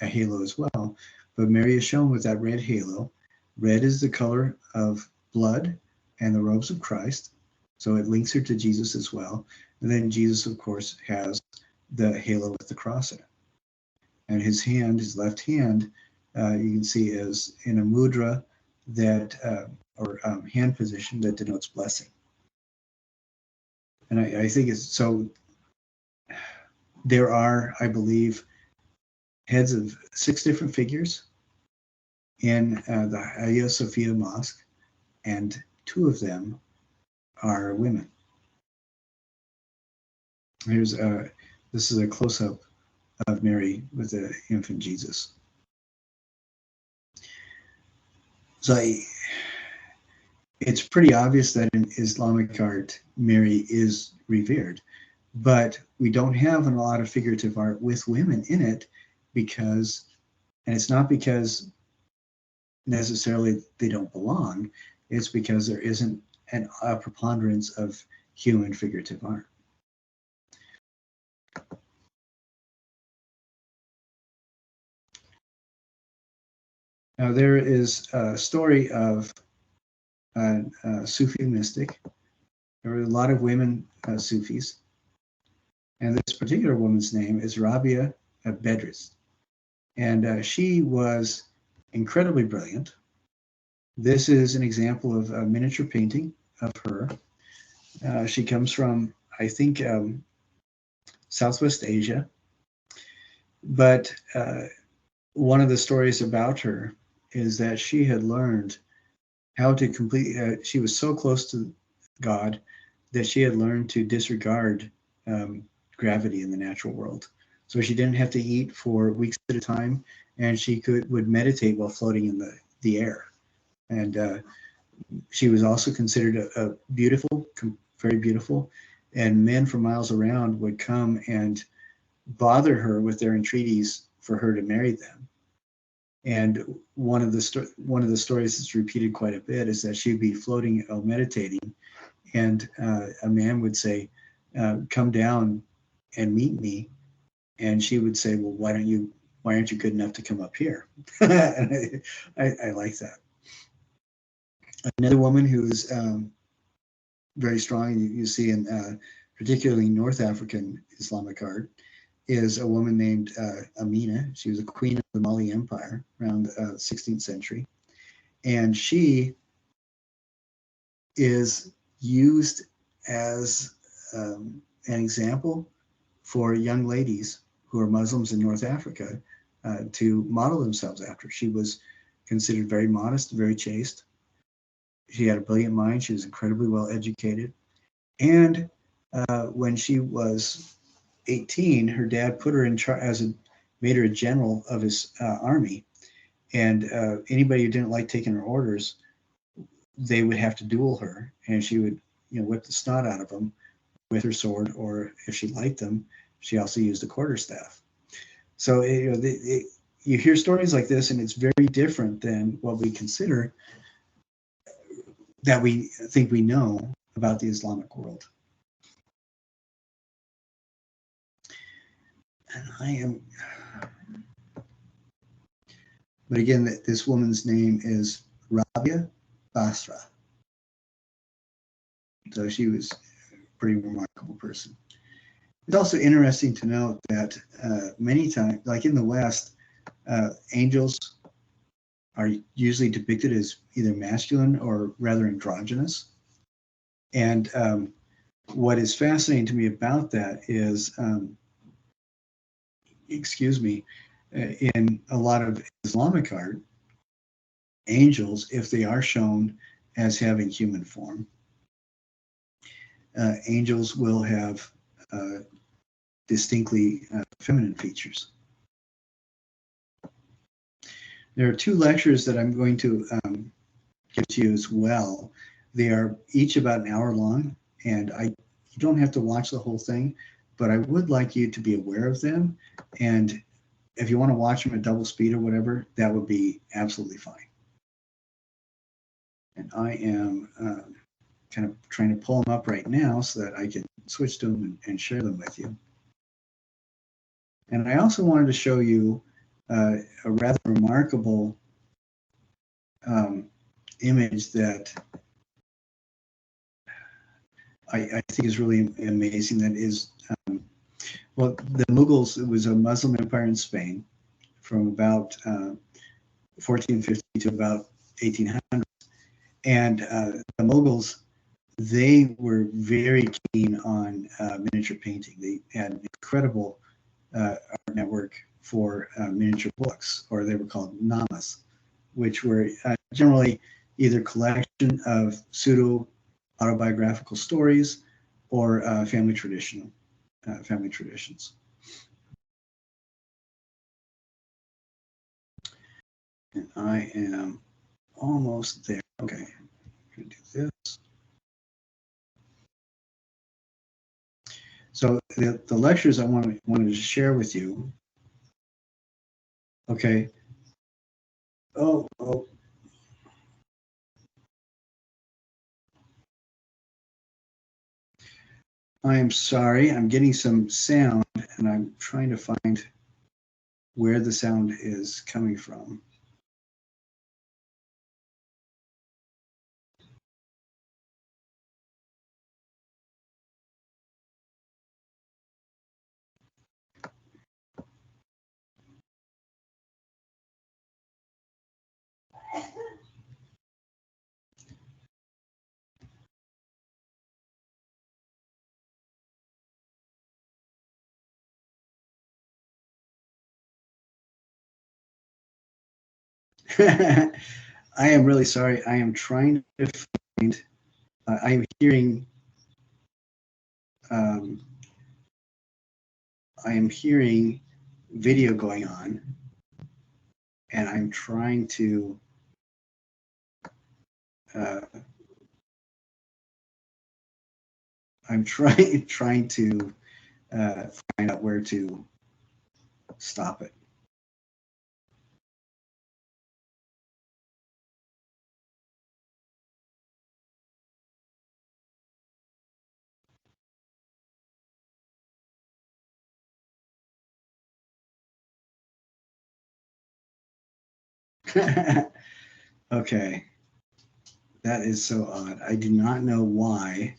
halo as well, but Mary is shown with that red halo. Red is the color of blood and the robes of Christ, so it links her to Jesus as well. And then Jesus, of course, has the halo with the cross in it. And his hand, his left hand, you can see is in a mudra that, or hand position that denotes blessing. And I think it's so. There are, I believe, heads of 6 different figures in the Hagia Sophia Mosque, and 2 of them are women. Here's this is a close-up of Mary with the infant Jesus. So it's pretty obvious that in Islamic art, Mary is revered, but we don't have a lot of figurative art with women in it because, and it's not because necessarily they don't belong, it's because there isn't a preponderance of human figurative art. Now there is a story of a Sufi mystic. There were a lot of women Sufis, and this particular woman's name is Rabia Bedris, and she was incredibly brilliant. This is an example of a miniature painting of her. She comes from, I think, Southwest Asia, but one of the stories about her is that she had learned how to she was so close to God that she had learned to disregard gravity in the natural world. So she didn't have to eat for weeks at a time, and she would meditate while floating in the air. And she was also considered a beautiful, very beautiful, and men from miles around would come and bother her with their entreaties for her to marry them. And one of the stories that's repeated quite a bit is that she'd be floating while meditating, and a man would say, "Come down and meet me," and she would say, "Well, why aren't you good enough to come up here?" And I like that. Another woman who's very strong, you see in particularly North African Islamic art, is a woman named Amina. She was a queen of the Mali Empire around the 16th century. And she is used as an example for young ladies who are Muslims in North Africa to model themselves after. She was considered very modest, very chaste. She had a brilliant mind. She was incredibly well educated. And when she was 18, her dad put her in charge as made her a general of his army. And anybody who didn't like taking her orders, they would have to duel her, and she would, whip the snot out of them with her sword, or if she liked them, she also used a quarterstaff. So you hear stories like this, and it's very different than what we consider that we think we know about the Islamic world. And but again, this woman's name is Rabia Basra. So she was a pretty remarkable person. It's also interesting to note that many times, like in the West, angels are usually depicted as either masculine or rather androgynous. And what is fascinating to me about that is, in a lot of Islamic art, angels, if they are shown as having human form, angels will have distinctly feminine features. There are two lectures that I'm going to give to you as well. They are each about an hour long, and you don't have to watch the whole thing, but I would like you to be aware of them. And if you want to watch them at double speed or whatever, that would be absolutely fine. And I am kind of trying to pull them up right now so that I can switch to them and share them with you. And I also wanted to show you a rather remarkable image that I think is really amazing. That is, well, the Mughals, it was a Muslim empire in Spain from about 1450 to about 1800. And the Mughals, they were very keen on miniature painting. They had an incredible art network for miniature books, or they were called namas, which were generally either collection of pseudo autobiographical stories or family traditions. And I am almost there. Okay, I'm gonna do this. So the lectures I wanted to share with you. Okay. Oh. I am sorry. I'm getting some sound, and I'm trying to find where the sound is coming from. I am really sorry. I am trying to find. I am hearing. Um, I am hearing video going on, and I'm trying to. I'm trying to find out where to stop it. Okay, that is so odd. I do not know why.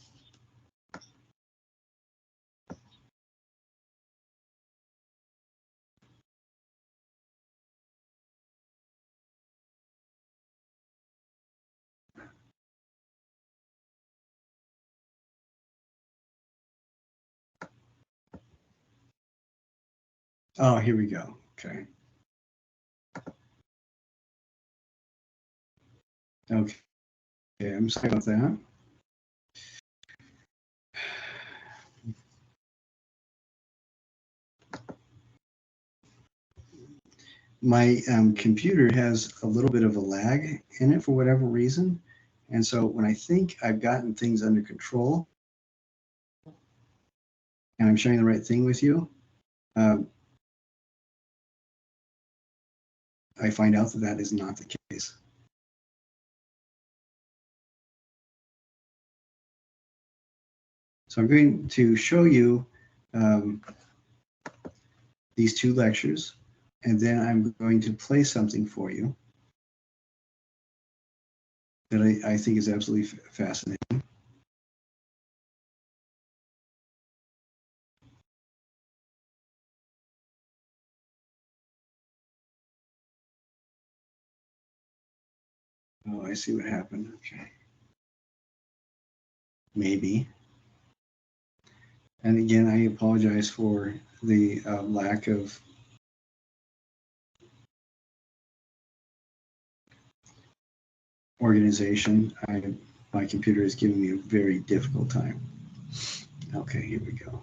Oh, here we go. Okay. Okay, I'm sorry about that. My computer has a little bit of a lag in it for whatever reason. And so when I think I've gotten things under control and I'm sharing the right thing with you, um, I find out that that is not the case. So I'm going to show you um, these two lectures, and then I'm going to play something for you that I think is absolutely fascinating. Oh, I see what happened. Okay. Maybe. And again, I apologize for the lack of organization. My computer is giving me a very difficult time. Okay, here we go.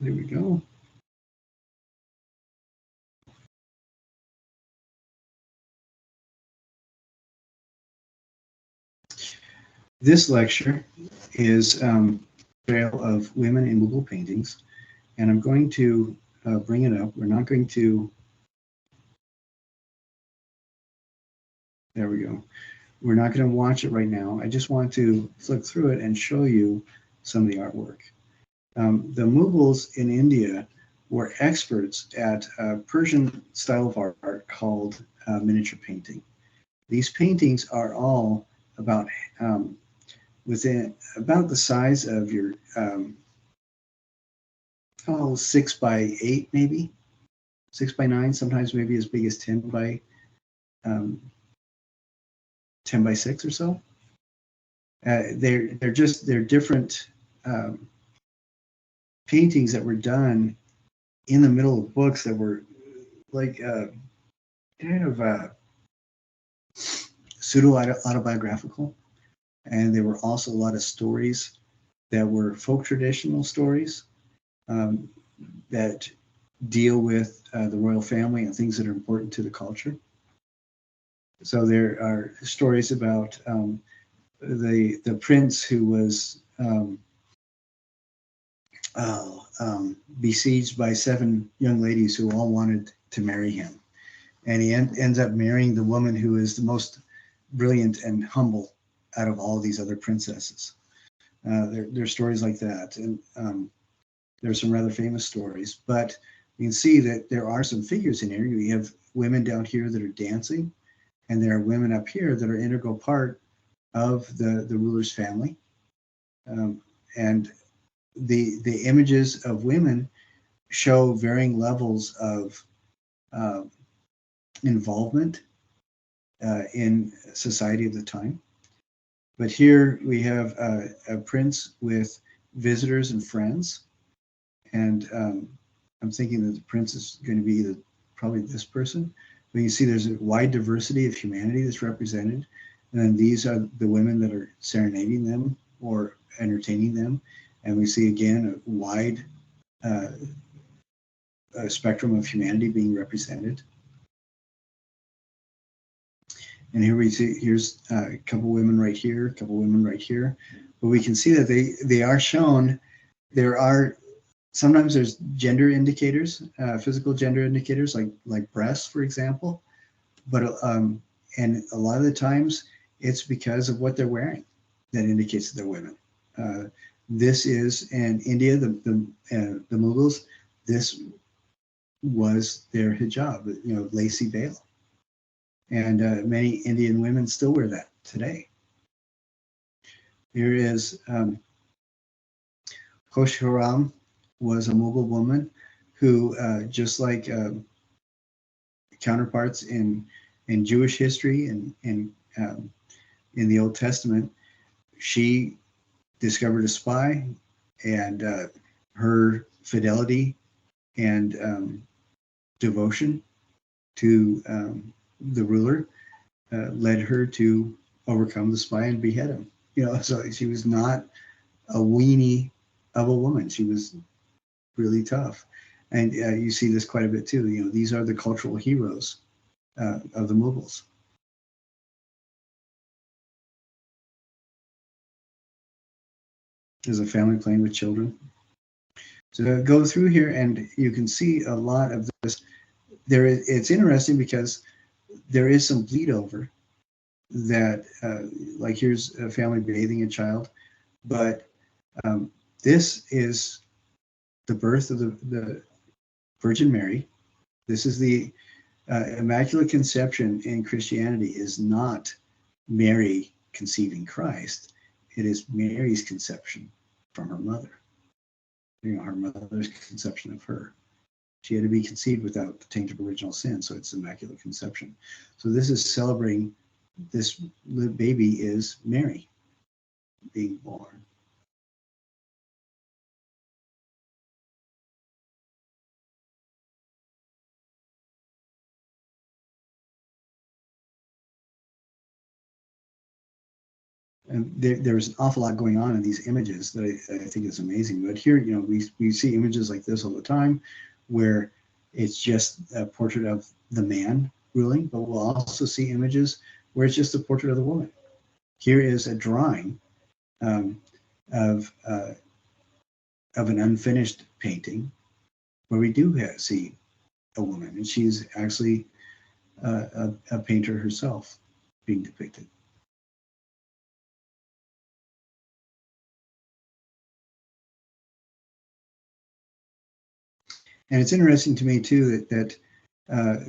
There we go. This lecture is trail of women in Mughal paintings, and I'm going to bring it up. We're not going to. There we go. We're not going to watch it right now. I just want to flip through it and show you some of the artwork. The Mughals in India were experts at a Persian style of art called miniature painting. These paintings are all about within about the size of your 6 by 8, maybe 6 by 9, sometimes maybe as big as um, 10 by 6 or so. They're different um, paintings that were done in the middle of books that were like kind of pseudo autobiographical, and there were also a lot of stories that were folk traditional stories um, that deal with the royal family and things that are important to the culture. So there are stories about the prince who was besieged by 7 young ladies who all wanted to marry him, and he ends up marrying the woman who is the most brilliant and humble out of all these other princesses. There are stories like that, and there's some rather famous stories. But you can see that there are some figures in here. You have women down here that are dancing, and there are women up here that are integral part of the ruler's family. And the images of women show varying levels of uh, involvement in society of the time. But here we have a prince with visitors and friends, and I'm thinking that the prince is going to be probably this person. But you see there's a wide diversity of humanity that's represented, and then these are the women that are serenading them or entertaining them, and we see again a wide uh, spectrum of humanity being represented. And here we see, here's a couple women right here, a couple women right here. But we can see that they are shown. There are sometimes there's gender indicators, physical gender indicators like breasts, for example. But and a lot of the times it's because of what they're wearing that indicates that they're women. Uh, this is in India, the Mughals. This was their hijab, lacy veil. And many Indian women still wear that today. Here is Khoshuram was a Mughal woman who, just like counterparts in Jewish history and in the Old Testament, she discovered a spy, and her fidelity and devotion to the ruler led her to overcome the spy and behead him. So she was not a weenie of a woman. She was really tough. And you see this quite a bit too. These are the cultural heroes of the Mughals. There's a family playing with children. So go through here and you can see a lot of this. It's interesting because there is some bleed over that, like here's a family bathing a child, but this is the birth of the Virgin Mary. This is the Immaculate Conception in Christianity is not Mary conceiving Christ. It is Mary's conception from her mother. Her mother's conception of her. She had to be conceived without the taint of original sin, so it's Immaculate Conception. So this is celebrating this baby is Mary being born. And there's an awful lot going on in these images that I think is amazing. But here, we see images like this all the time where it's just a portrait of the man ruling, but we'll also see images where it's just a portrait of the woman. Here is a drawing of an unfinished painting where we do see a woman, and she's actually a painter herself being depicted. And it's interesting to me too that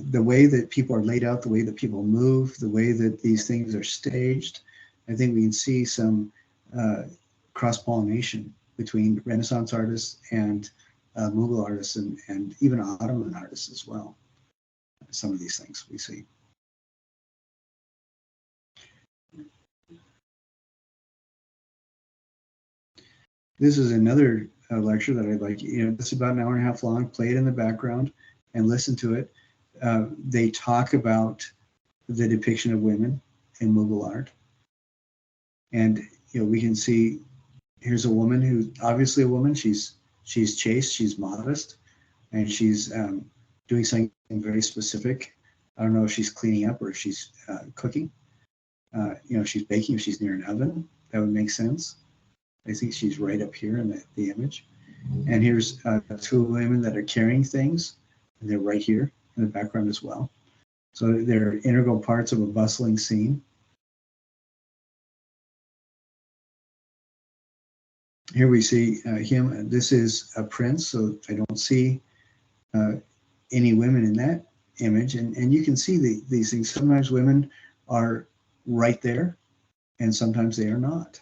the way that people are laid out, the way that people move, the way that these things are staged, I think we can see some cross-pollination between Renaissance artists and Mughal artists and even Ottoman artists as well. Some of these things we see. This is another lecture that I'd like, it's about an hour and a half long, play it in the background and listen to it. They talk about the depiction of women in Mughal art. And, we can see, here's a woman who's obviously a woman. She's chaste, she's modest, and she's doing something very specific. I don't know if she's cleaning up or if she's cooking. If she's baking, if she's near an oven, that would make sense. I think she's right up here in the image. And here's two women that are carrying things, and they're right here in the background as well. So they're integral parts of a bustling scene. Here we see him. This is a prince, so I don't see any women in that image. And you can see these things. Sometimes women are right there, and sometimes they are not.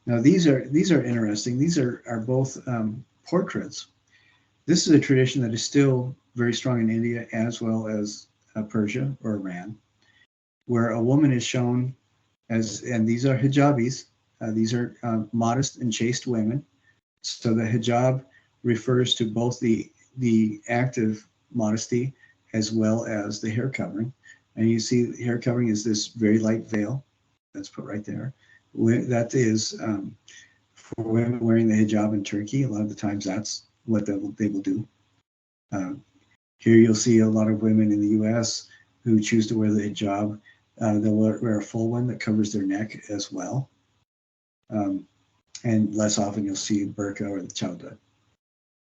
Now these are interesting. These are both portraits. This is a tradition that is still very strong in India as well as Persia or Iran, where a woman is shown as, and these are hijabis. These are modest and chaste women. So the hijab refers to both the active modesty as well as the hair covering. And you see the hair covering is this very light veil that's put right there. That is for women wearing the hijab in Turkey. A lot of the times that's what they will do. Here you'll see a lot of women in the U.S. who choose to wear the hijab. They'll wear a full one that covers their neck as well. And less often you'll see burqa or the chawda.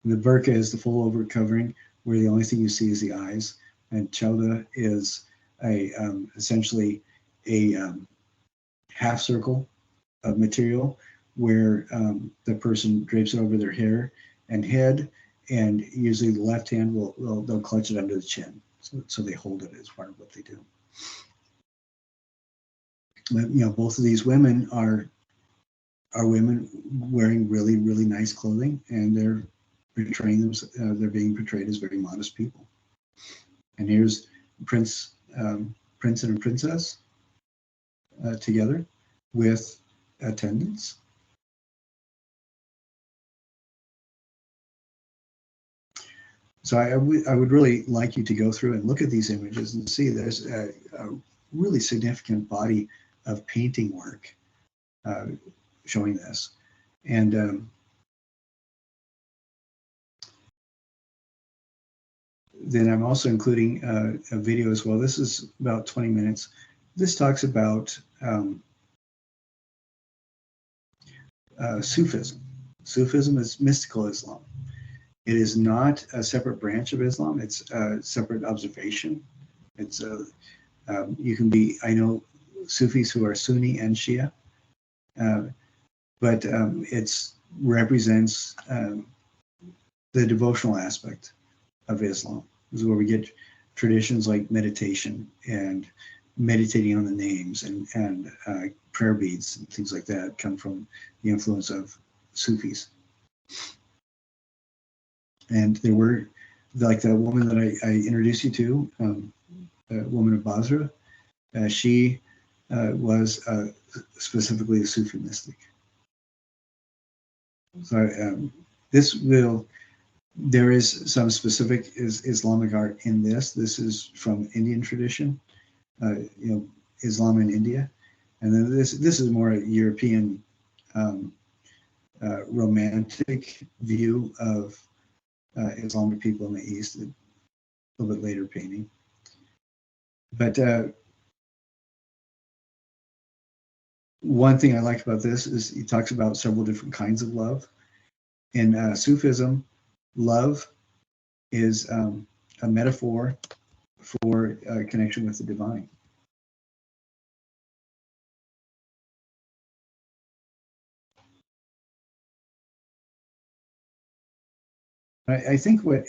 And the burqa is the full over covering where the only thing you see is the eyes. And chawda is essentially a half circle of material where the person drapes it over their hair and head, and usually the left hand they'll clutch it under the chin, so they hold it as part of what they do. But, both of these women are women wearing really, really nice clothing, and they're portraying them. They're being portrayed as very modest people. And here's prince and a princess. together with attendance. So I would really like you to go through and look at these images and see there's a really significant body of painting work showing this. And then I'm also including a video as well. This is about 20 minutes. This talks about Sufism. Sufism is mystical Islam. It is not a separate branch of Islam. It's a separate observation. It's you can be, I know Sufis who are Sunni and Shia, but it represents the devotional aspect of Islam. This is where we get traditions like meditation and meditating on the names and prayer beads and things like that come from the influence of Sufis. And there were, like the woman that I introduced you to, the woman of Basra, she was specifically a Sufi mystic. So there is some specific Islamic art in this. This is from Indian tradition, Islam in India. And then this is more a European romantic view of Islamic people in the East, a little bit later painting. But one thing I like about this is he talks about several different kinds of love. In Sufism, love is a metaphor for connection with the divine. I think what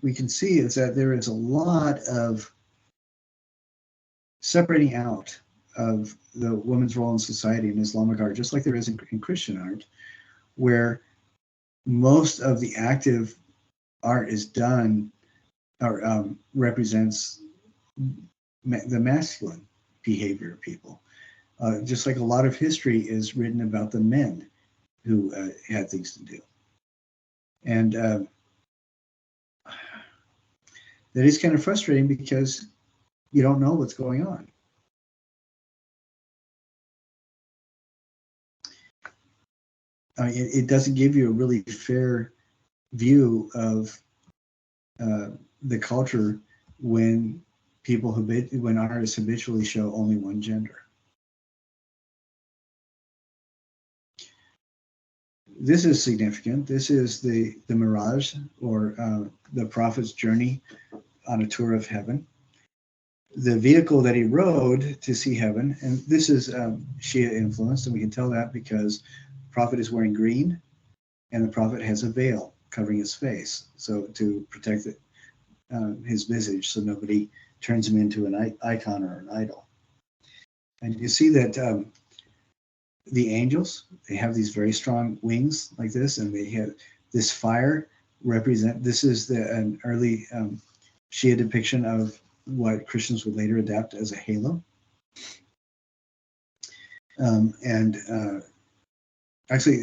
we can see is that there is a lot of separating out of the woman's role in society in Islamic art, just like there is in Christian art, where most of the active art is done or represents the masculine behavior of people. Just like a lot of history is written about the men who had things to do. And that is kind of frustrating because you don't know what's going on. It doesn't give you a really fair view of the culture when artists habitually show only one gender. This is significant. This is the Mirage, or the Prophet's journey on a tour of heaven. The vehicle that he rode to see heaven, and this is Shia influenced, and we can tell that because the Prophet is wearing green, and the Prophet has a veil covering his face, so to protect his visage, so nobody turns him into an icon or an idol. And you see that the angels, they have these very strong wings like this, and they have this fire this is an early Shia depiction of what Christians would later adapt as a halo. Actually,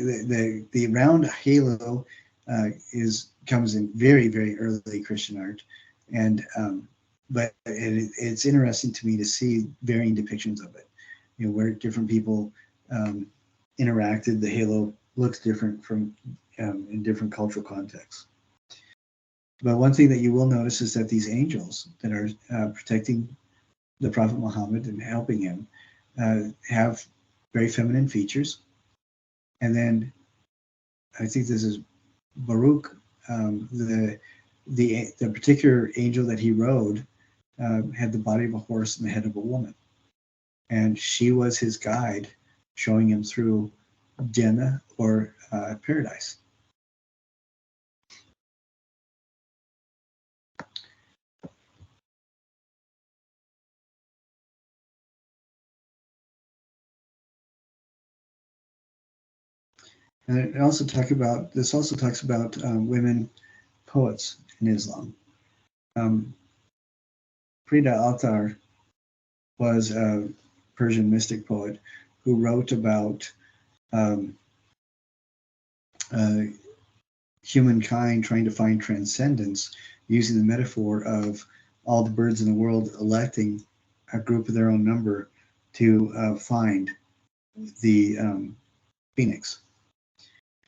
the round halo comes in very, very early Christian art, and but it's interesting to me to see varying depictions of it. Where different people interacted, the halo looks different from in different cultural contexts. But one thing that you will notice is that these angels that are protecting the Prophet Muhammad and helping him have very feminine features. And then I think this is Baruch, the particular angel that he rode had the body of a horse and the head of a woman. And she was his guide, showing him through Jannah, or paradise. And it also talks about women poets in Islam. Prida Altar was Persian mystic poet, who wrote about um, uh, humankind trying to find transcendence using the metaphor of all the birds in the world electing a group of their own number to find the phoenix,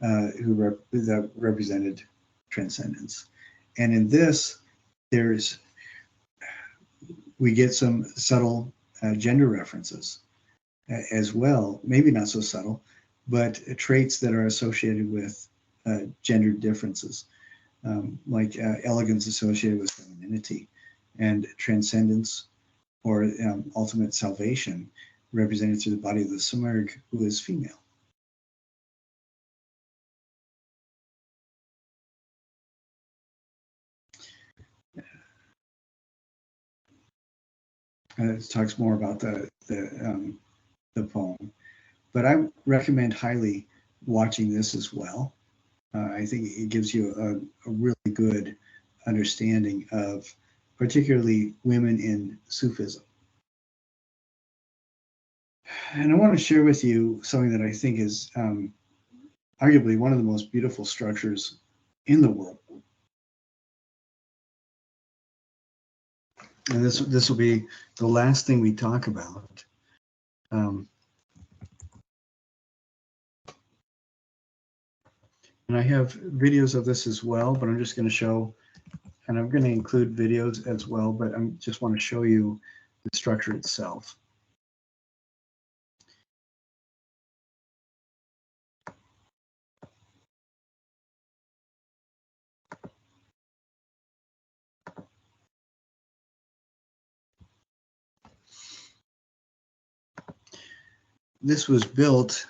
that represented transcendence. And in this, we get some subtle gender references as well, maybe not so subtle, but traits that are associated with gender differences, like elegance associated with femininity, and transcendence or ultimate salvation represented through the body of the Sumerg, who is female. It talks more about the poem, but I recommend highly watching this as well. I think it gives you a really good understanding of particularly women in Sufism. And I want to share with you something that I think is arguably one of the most beautiful structures in the world. And this will be the last thing we talk about. And I have videos of this as well, but I'm just going to show, and I'm going to include videos as well, but I just want to show you the structure itself. This was built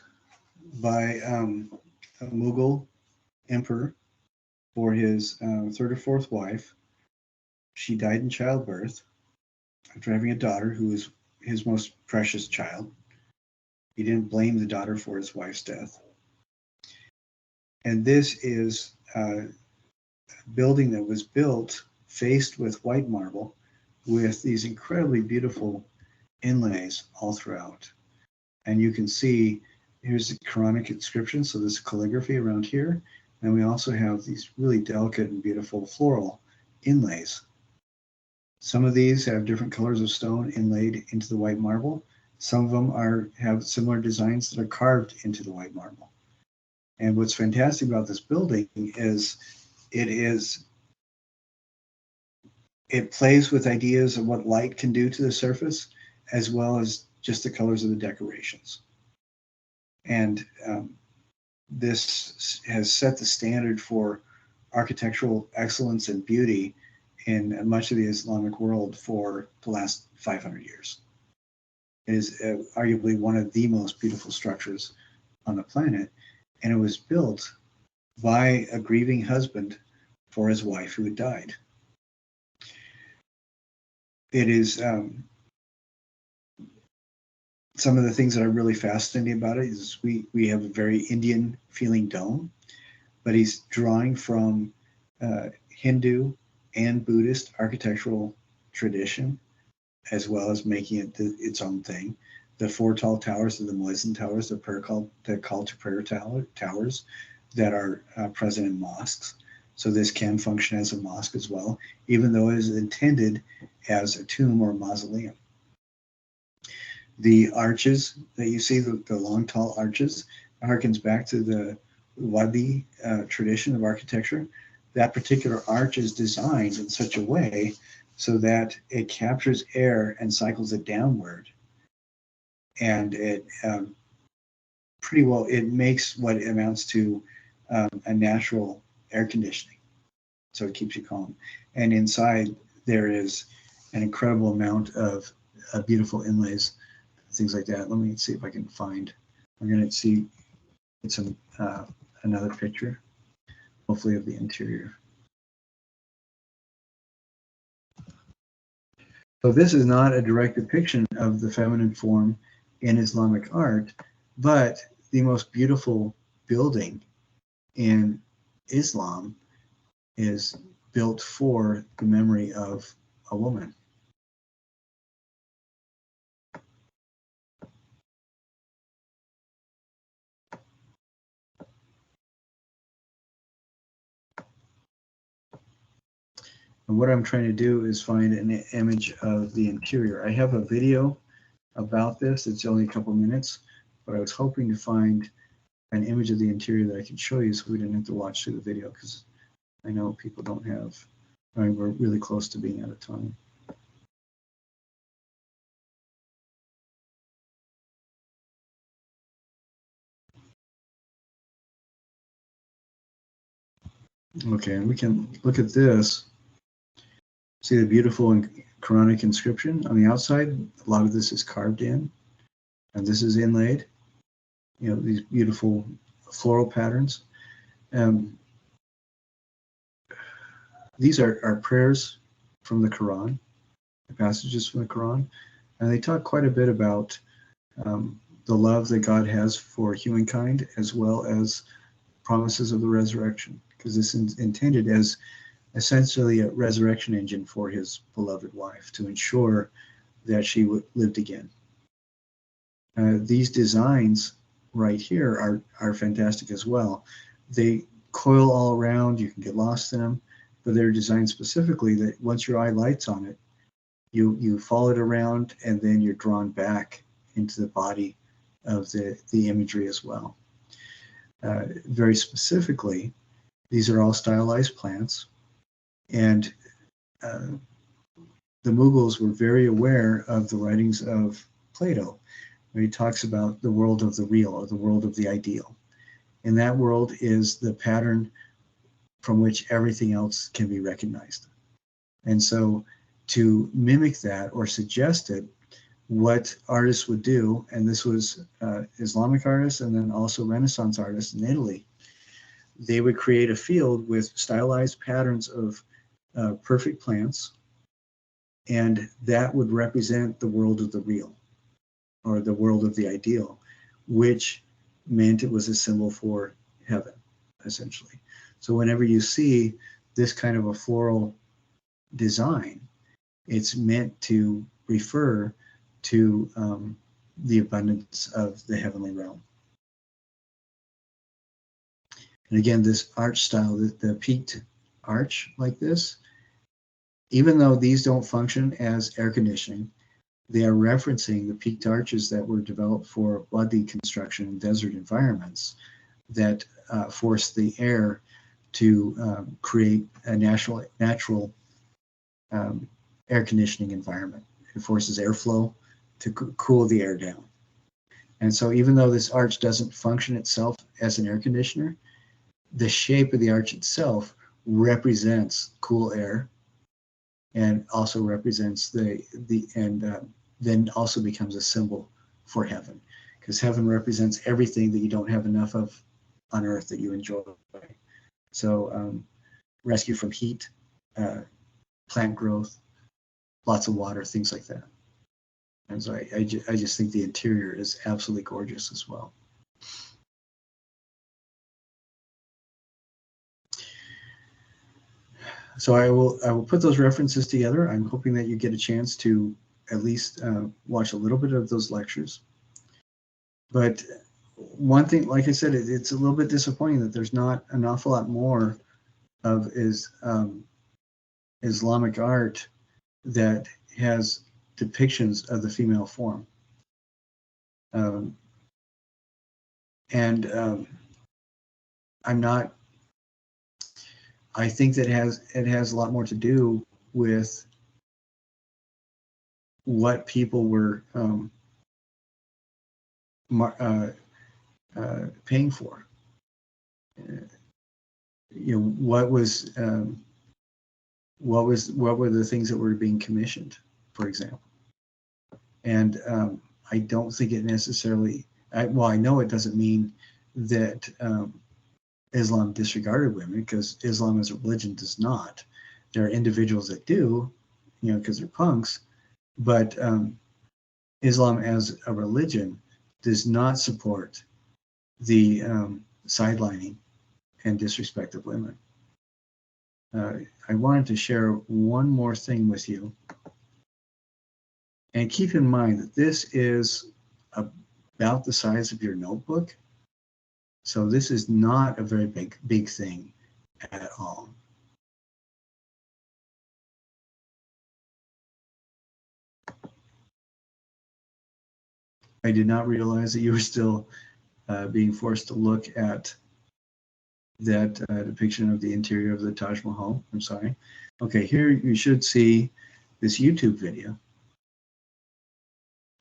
by a Mughal emperor for his third or fourth wife. She died in childbirth after having a daughter who was his most precious child. He didn't blame the daughter for his wife's death. And this is a building that was built faced with white marble with these incredibly beautiful inlays all throughout. And you can see here's the Quranic inscription, so there's calligraphy around here. And we also have these really delicate and beautiful floral inlays. Some of these have different colors of stone inlaid into the white marble. Some of them have similar designs that are carved into the white marble. And what's fantastic about this building is it plays with ideas of what light can do to the surface, as well as just the colors of the decorations. And this has set the standard for architectural excellence and beauty in much of the Islamic world for the last 500 years. It is arguably one of the most beautiful structures on the planet, and it was built by a grieving husband for his wife who had died. It is some of the things that are really fascinating about it is we have a very Indian feeling dome, but he's drawing from Hindu and Buddhist architectural tradition, as well as making it its own thing. The four tall towers are the Muezzin towers, the call to prayer towers that are present in mosques. So this can function as a mosque as well, even though it is intended as a tomb or a mausoleum. The arches that you see, the long, tall arches, harkens back to the Wadi tradition of architecture. That particular arch is designed in such a way so that it captures air and cycles it downward. And it pretty well, it makes what amounts to a natural air conditioning. So it keeps you calm. And inside there is an incredible amount of beautiful inlays, things like that. Let me see if I can find, I'm going to see some another picture, hopefully of the interior. So this is not a direct depiction of the feminine form in Islamic art, but the most beautiful building in Islam is built for the memory of a woman. And what I'm trying to do is find an image of the interior. I have a video about this. It's only a couple minutes, but I was hoping to find an image of the interior that I could show you so we didn't have to watch through the video, because I know people don't have, I mean, we're really close to being out of time. Okay, and we can look at this. See the beautiful Quranic inscription on the outside? A lot of this is carved in, and this is inlaid. You know, these beautiful floral patterns. These are prayers from the Quran, the passages from the Quran, and they talk quite a bit about the love that God has for humankind, as well as promises of the resurrection, because this is intended as essentially a resurrection engine for his beloved wife to ensure that she lived again. These designs right here are fantastic as well. They coil all around, you can get lost in them, but they're designed specifically that once your eye lights on it, you follow it around, and then you're drawn back into the body of the imagery as well. Very specifically, these are all stylized plants, and the Mughals were very aware of the writings of Plato, where he talks about the world of the real, or the world of the ideal. And that world is the pattern from which everything else can be recognized. And so to mimic that or suggest it, what artists would do, and this was Islamic artists and then also Renaissance artists in Italy, they would create a field with stylized patterns of perfect plants, and that would represent the world of the real, or the world of the ideal, which meant it was a symbol for heaven, essentially. So whenever you see this kind of a floral design, it's meant to refer to the abundance of the heavenly realm. And again, this arch style, the peaked arch like this, even though these don't function as air conditioning, they are referencing the peaked arches that were developed for wadi construction in desert environments that force the air to create a natural air conditioning environment. It forces airflow to cool the air down. And so even though this arch doesn't function itself as an air conditioner, the shape of the arch itself represents cool air, and also represents then also becomes a symbol for heaven, because heaven represents everything that you don't have enough of on earth that you enjoy. So rescue from heat, plant growth, lots of water, things like that. And so I just think the interior is absolutely gorgeous as well. So I will put those references together. I'm hoping that you get a chance to at least watch a little bit of those lectures. But one thing, like I said, it's a little bit disappointing that there's not an awful lot more of Islamic art that has depictions of the female form. I think that it has a lot more to do with what people were paying for. What were the things that were being commissioned, for example? And I don't think it necessarily. I know it doesn't mean that Islam disregarded women, because Islam as a religion does not. There are individuals that do, because they're punks, but Islam as a religion does not support the sidelining and disrespect of women. I wanted to share one more thing with you. And keep in mind that this is about the size of your notebook. So this is not a very big thing at all. I did not realize that you were still being forced to look at that depiction of the interior of the Taj Mahal. I'm sorry. Okay, here you should see this YouTube video.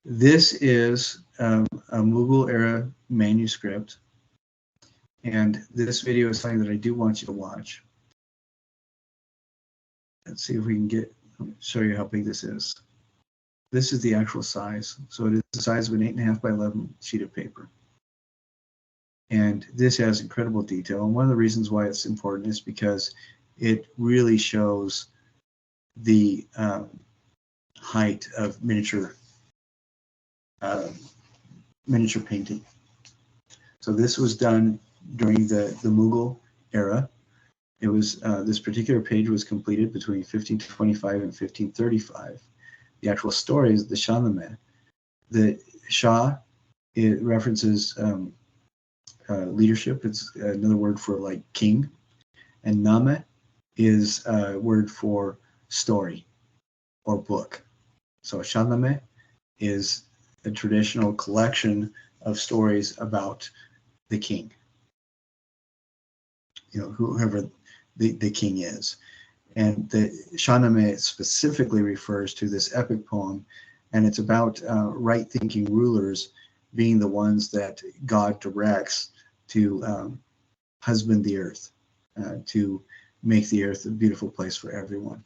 This is a Mughal era manuscript, and this video is something that I do want you to watch. Let's see if we can show you how big this is. This is the actual size. So it is the size of an 8.5 by 11 sheet of paper. And this has incredible detail. And one of the reasons why it's important is because it really shows the height of miniature painting. So this was done during the Mughal era. It was this particular page was completed between 1525 and 1535. The actual story is the Shahnameh. The Shah, it references leadership. It's another word for like king, and Name is a word for story or book. So Shahnameh is a traditional collection of stories about the king. You know, whoever the king is. And the Shahnameh specifically refers to this epic poem, and it's about right-thinking rulers being the ones that God directs to husband the earth, to make the earth a beautiful place for everyone.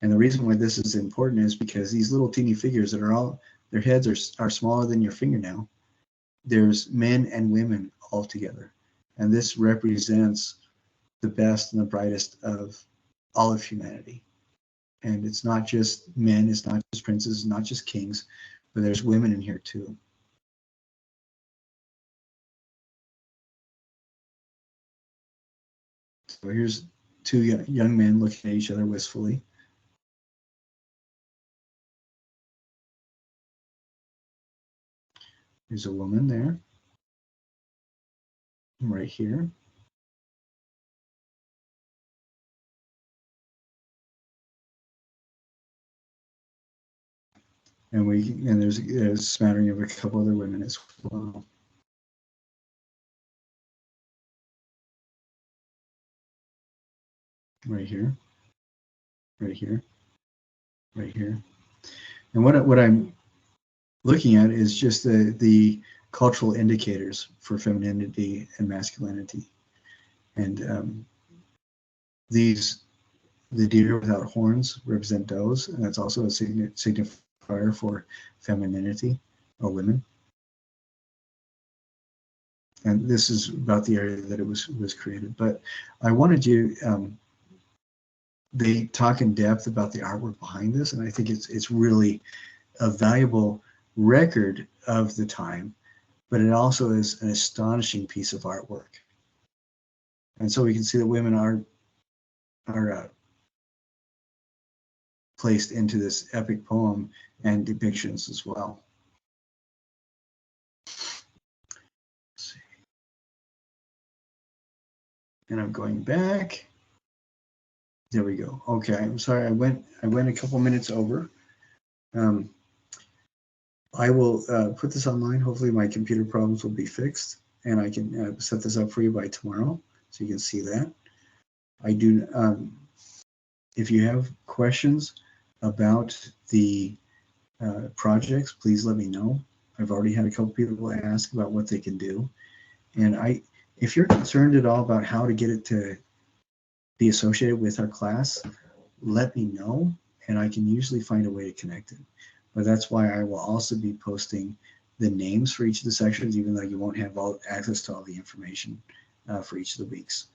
And the reason why this is important is because these little teeny figures that are all, their heads are smaller than your fingernail. There's men and women all together. And this represents the best and the brightest of all of humanity. And it's not just men, it's not just princes, it's not just kings, but there's women in here too. So here's two young men looking at each other wistfully. There's a woman there, right here. And there's a smattering of a couple other women as well. Right here, right here, right here. And what I'm looking at is just the cultural indicators for femininity and masculinity. And the deer without horns represent does, and that's also a signifier for femininity or women. And this is about the area that it was created. But I wanted you, they talk in depth about the artwork behind this, and I think it's really a valuable record of the time, but it also is an astonishing piece of artwork. And so we can see that women are placed into this epic poem and depictions as well. Let's see. And I'm going back. There we go. Okay, I'm sorry. I went a couple minutes over. I will put this online. Hopefully my computer problems will be fixed, and I can set this up for you by tomorrow, so you can see that. I do. If you have questions about the projects, please let me know. I've already had a couple people ask about what they can do, and if you're concerned at all about how to get it to be associated with our class, let me know, and I can usually find a way to connect it. But that's why I will also be posting the names for each of the sections, even though you won't have access to all the information for each of the weeks.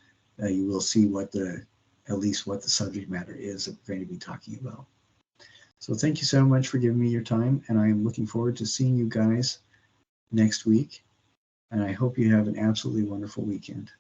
You will see at least what the subject matter is that we're going to be talking about. So thank you so much for giving me your time, and I am looking forward to seeing you guys next week. And I hope you have an absolutely wonderful weekend.